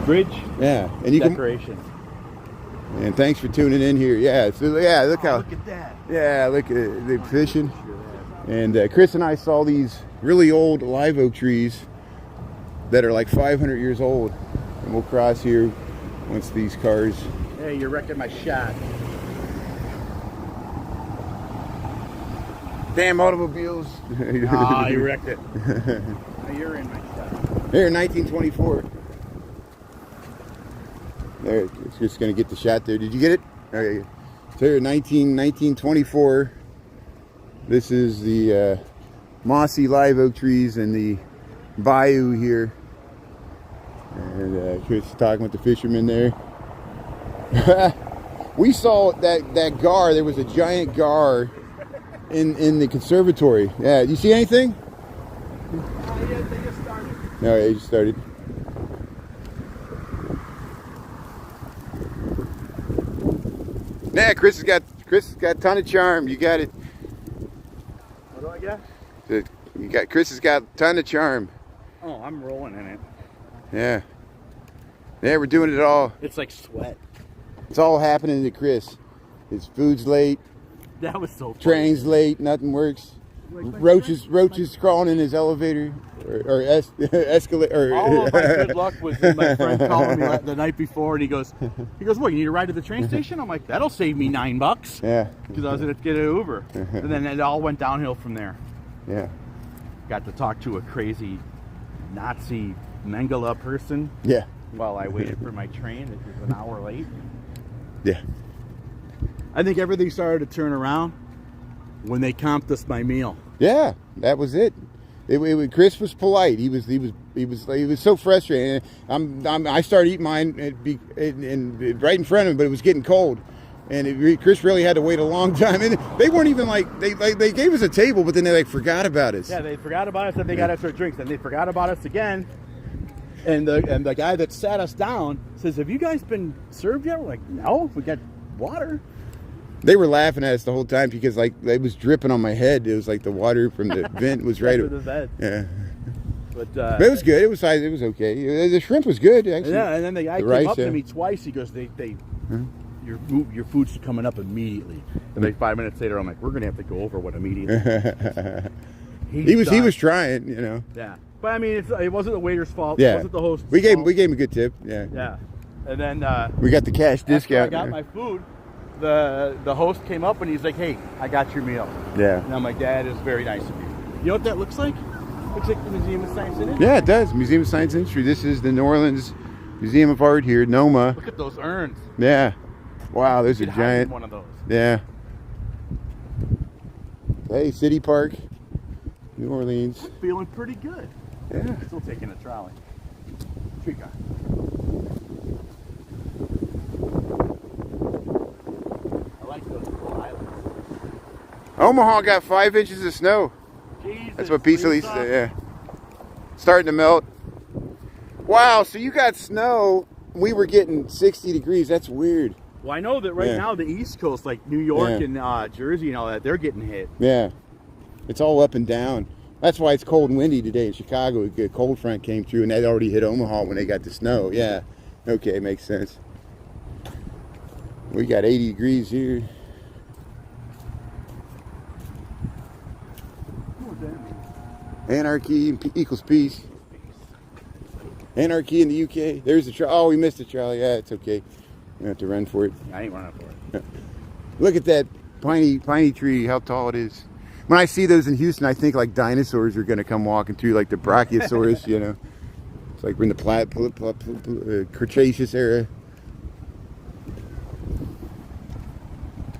bridge Yeah, and you decorations. can. And thanks for tuning in here. Yeah, so yeah, look how. Look at that. Yeah, look at the fishing. And Chris and I saw these really old live oak trees that are like 500 years old. And we'll cross here once these cars. Hey, you're wrecking my shot. Damn automobiles. Ah, you wrecked it. Now you're in my shot. Here, 1924. There, it's just going to get the shot there. Did you get it? Okay. So here, 1924. This is the mossy live oak trees in the bayou here. And Chris is talking with the fishermen there. We saw that gar. There was a giant gar in the conservatory. Yeah, do you see anything? Yeah, they just started. No, they just started. Yeah, Chris has got a ton of charm. You got it. What do I get? Chris has got a ton of charm. Oh, I'm rolling in it. Yeah. Yeah, we're doing it all. It's like sweat. It's all happening to Chris. His food's late, That was so funny. train's late, nothing works. Roaches crawling in his elevator or escalator. All of my good luck was in my friend calling me the night before, and he goes, what, you need a ride to the train station? I'm like, that'll save me $9. Yeah. Because I was going to get an Uber. And then it all went downhill from there. Yeah. Got to talk to a crazy Nazi Mengele person Yeah. while I waited for my train. It was an hour late. Yeah. I think everything started to turn around when they comped us my meal. Yeah. That was it. Chris was polite. He was He was so frustrated. I started eating mine and right in front of him, but it was getting cold. And Chris really had to wait a long time. And they weren't even they gave us a table, but then they forgot about us. Yeah, they forgot about us, and they got us our drinks, and they forgot about us again. And the guy that sat us down says, "Have you guys been served yet?" We're like, "No, we got water." They were laughing at us the whole time because it was dripping on my head. It was like the water from the vent was right over the bed. Yeah. But it was good. It was okay. The shrimp was good, actually. Yeah, and then the guy came up to me twice. He goes, your food's coming up immediately. And like 5 minutes later, I'm like, we're gonna have to go over what immediately. he was trying, you know. Yeah, but I mean, it wasn't the waiter's fault. Yeah. It wasn't the host's we gave fault. him a good tip. Yeah. Yeah, and then we got the cash discount. After I got my food, the host came up and he's like, "Hey, I got your meal." Yeah. And I'm like, "That is very nice of you." You know what that looks like? Looks like the Museum of Science and Industry. Yeah, it does. Museum of Science and Industry. This is the New Orleans Museum of Art here, NOMA. Look at those urns. Yeah. Wow, there's a giant one of those. Yeah. Hey, City Park, New Orleans. I'm feeling pretty good. Yeah. Still taking a trolley. Streetcar. I like those little islands. Omaha got 5 inches of snow. Jesus, that's what Pizza Lisa said, yeah. Starting to melt. Wow, so you got snow. We were getting 60 degrees. That's weird. Well, I know that right now the East Coast, like New York and Jersey and all that, they're getting hit. Yeah. It's all up and down. That's why it's cold and windy today in Chicago. A cold front came through and that already hit Omaha when they got the snow. Yeah. Okay, makes sense. We got 80 degrees here. Anarchy equals peace. Anarchy in the UK. There's the trolley. Oh, we missed the trolley. Yeah, it's okay. We have to run for it. I ain't running for it. Look at that piney tree, how tall it is. When I see those in Houston, I think like dinosaurs are going to come walking through, like the Brachiosaurus, you know. It's like we're in the Cretaceous era.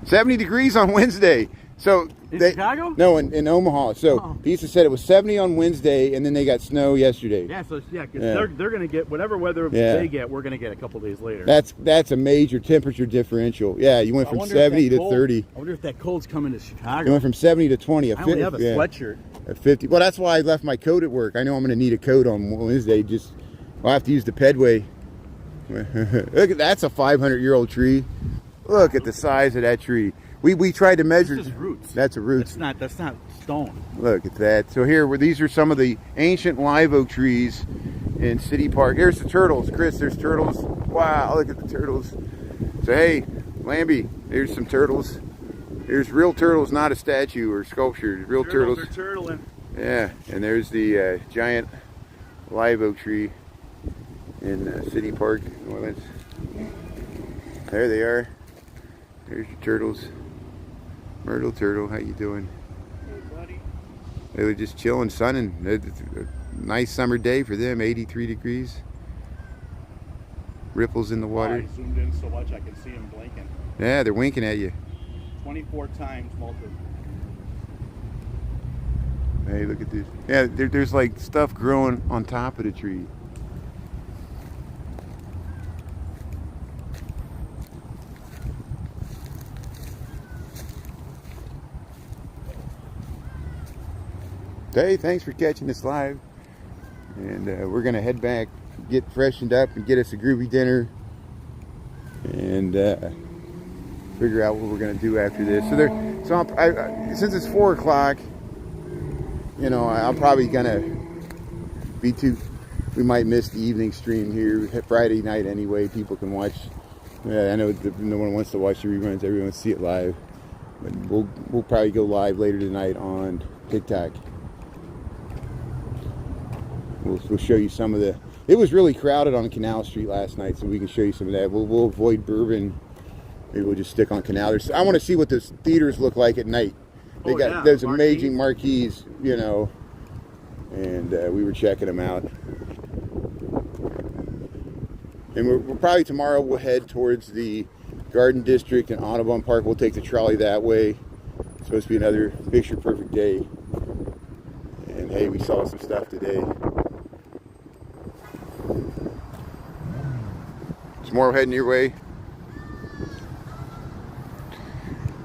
70 degrees on Wednesday. So in Chicago? No, in Omaha. So Pizza said it was 70 on Wednesday, and then they got snow yesterday. Yeah, so because they're going to get whatever weather they get, we're going to get a couple days later. That's a major temperature differential. Yeah, you went from 70 to 30. I wonder if that cold's coming to Chicago. You went from 70 to 20. I only have a sweatshirt. At 50. Well, that's why I left my coat at work. I know I'm going to need a coat on Wednesday. I'll have to use the pedway. Look, that's a 500-year-old tree. Look at the size of that tree. We tried to measure. This is roots. That's a root. That's not stone. Look at that. So these are some of the ancient live oak trees in City Park. Here's the turtles, Chris. There's turtles. Wow, look at the turtles. So hey, Lambie, there's some turtles. There's real turtles, not a statue or sculpture. Real turtles. Are turtling. Yeah, and there's the giant live oak tree in City Park, New Orleans. There they are. There's your turtles. Myrtle turtle, how you doing? Hey, buddy. They were just chilling, sunning. It's a nice summer day for them, 83 degrees. Ripples in the water. I zoomed in so much I can see them blinking. Yeah, they're winking at you. 24 times multiple. Hey, look at this. Yeah, there's like stuff growing on top of the tree. Hey, thanks for catching us live. And we're going to head back, get freshened up, and get us a groovy dinner. And figure out what we're going to do after this. Since it's 4 o'clock, you know, I'm probably going to we might miss the evening stream here. Friday night anyway, people can watch. I know no one wants to watch the reruns. Everyone wants to see it live. But we'll probably go live later tonight on TikTok. We'll show you some of the. It was really crowded on Canal Street last night, so we can show you some of that. We'll avoid Bourbon. Maybe we'll just stick on Canal. I want to see what the theaters look like at night. They got those amazing marquees, you know, and we were checking them out. And we're probably tomorrow we'll head towards the Garden District and Audubon Park. We'll take the trolley that way. It's supposed to be another picture perfect day. And hey, we saw some stuff today. There's more heading your way.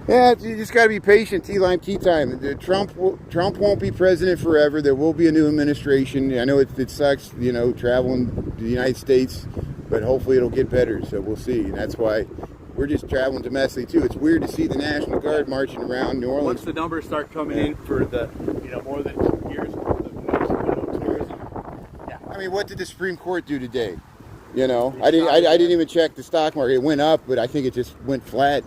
Yeah, you just got to be patient. Tea time. Trump won't be president forever. There will be a new administration. I know it sucks, you know, traveling to the United States, but hopefully it'll get better. So we'll see. And that's why we're just traveling domestically too. It's weird to see the National Guard marching around New Orleans. Once the numbers start coming in for the, you know, more than 2 years worth of no tourism. Yeah. I mean, what did the Supreme Court do today? You know, I didn't even check the stock market. It went up, but I think it just went flat.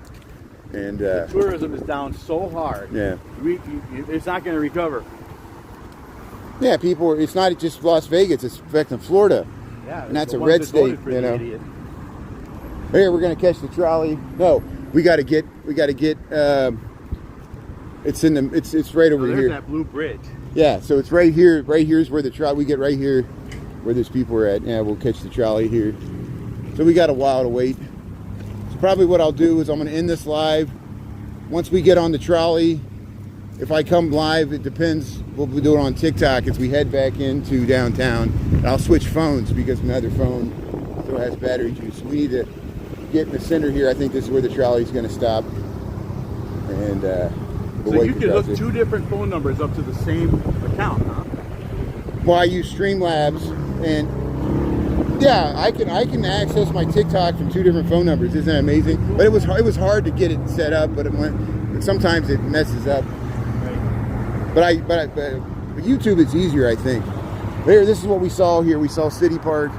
And tourism is down so hard. Yeah. It's not going to recover. Yeah, people. It's not just Las Vegas. It's affecting Florida. Yeah. And that's a red state. You know. Here we're gonna catch the trolley. No, we got to get. It's in the. It's right over there's here. That blue bridge. Yeah. So it's right here. Right here is where the trolley. We get right here, where these people are at. Yeah, we'll catch the trolley here. So we got a while to wait. Probably what I'll do is I'm going to end this live. Once we get on the trolley, if I come live, it depends. We'll do it on TikTok as we head back into downtown. And I'll switch phones because my other phone still has battery juice. We need to get in the center here. I think this is where the trolley is going to stop. And so you can hook 2 different phone numbers up to the same account, huh? Well, I use Streamlabs, and yeah, I can access my TikTok from 2 different phone numbers. Isn't that amazing? But it was hard to get it set up. But sometimes it messes up. Right. But YouTube is easier, I think. There, this is what we saw here. We saw City Park,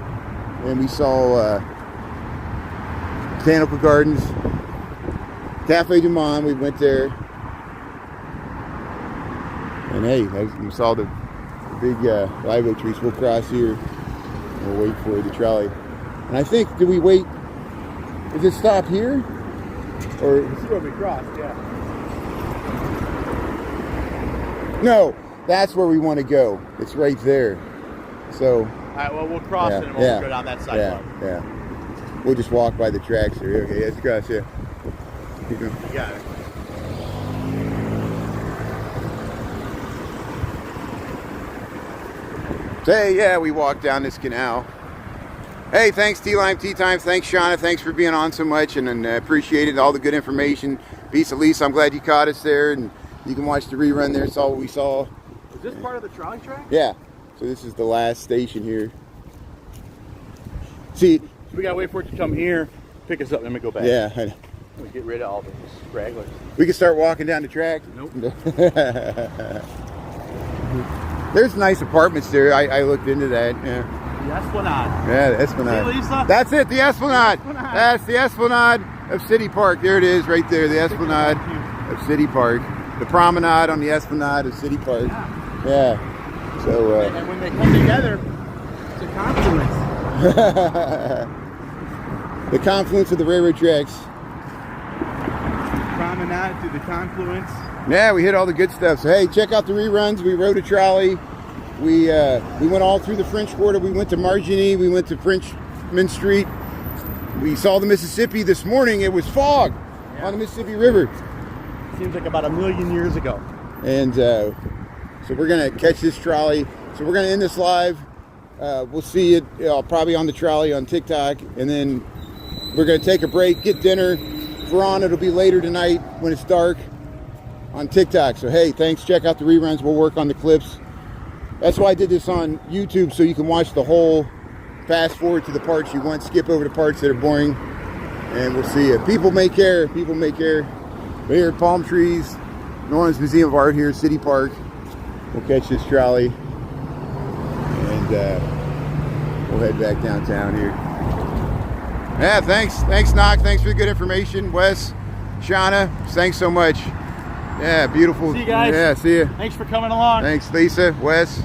and we saw Botanical Gardens, Cafe Du Monde. We went there, and hey, you saw the big live oak trees. We'll cross here. We'll wait for the trolley. And I think, do we wait? Does it stop here? Or This is where we crossed, yeah. no, that's where we want to go. It's right there. So All right, well, we'll cross it and we'll go down that sidewalk. Yeah. We'll just walk by the tracks here. Okay, let's cross, yeah. Keep going. You got it. Hey, yeah, we walked down this canal. Hey, thanks Tea Time. Thanks Shauna. Thanks for being on so much, and appreciate it. All the good information. Peace, Elise. I'm glad you caught us there, and you can watch the rerun there. Saw what we saw. Is this part of the trolley track? Yeah. So this is the last station here. See, We gotta wait for it to come here, pick us up, then we go back. yeah. I know. We get rid of all the stragglers. We can start walking down the track. Nope. There's nice apartments there. I looked into that. Yeah. The Esplanade. Yeah, the Esplanade. See, Lisa? That's it, the Esplanade. Esplanade. That's the Esplanade of City Park. There it is, right there, the Esplanade of City Park. The promenade on the Esplanade of City Park. Yeah. So. And when they come together, it's a confluence. The confluence of the railroad tracks. Promenade to the confluence. Yeah, we hit all the good stuff. So hey, check out the reruns. We rode a trolley. We went all through the French Quarter. We went to Marigny. We went to Frenchman Street. We saw the Mississippi this morning. It was fog on the Mississippi River. Seems like about 1,000,000 years ago. And so we're gonna catch this trolley. So we're gonna end this live. We'll see it probably on the trolley on TikTok, and then we're gonna take a break, get dinner. For on, it'll be later tonight when it's dark on TikTok. So hey, thanks. Check out the reruns. We'll work on the clips. That's why I did this on YouTube, so you can watch the whole, fast forward to the parts you want, skip over the parts that are boring, and we'll see you. People make care. People make care. We're here at Palm Trees, New Orleans Museum of Art here, City Park. We'll catch this trolley, and we'll head back downtown here. Yeah, thanks, Knock. Thanks for the good information, Wes, Shauna. Thanks so much. Yeah, beautiful. See you guys. Yeah, see you. Thanks for coming along. Thanks, Lisa, Wes.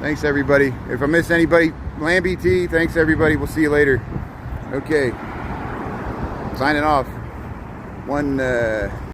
Thanks, everybody. If I miss anybody, Lamb BT. Thanks, everybody. We'll see you later. Okay. Signing off. One.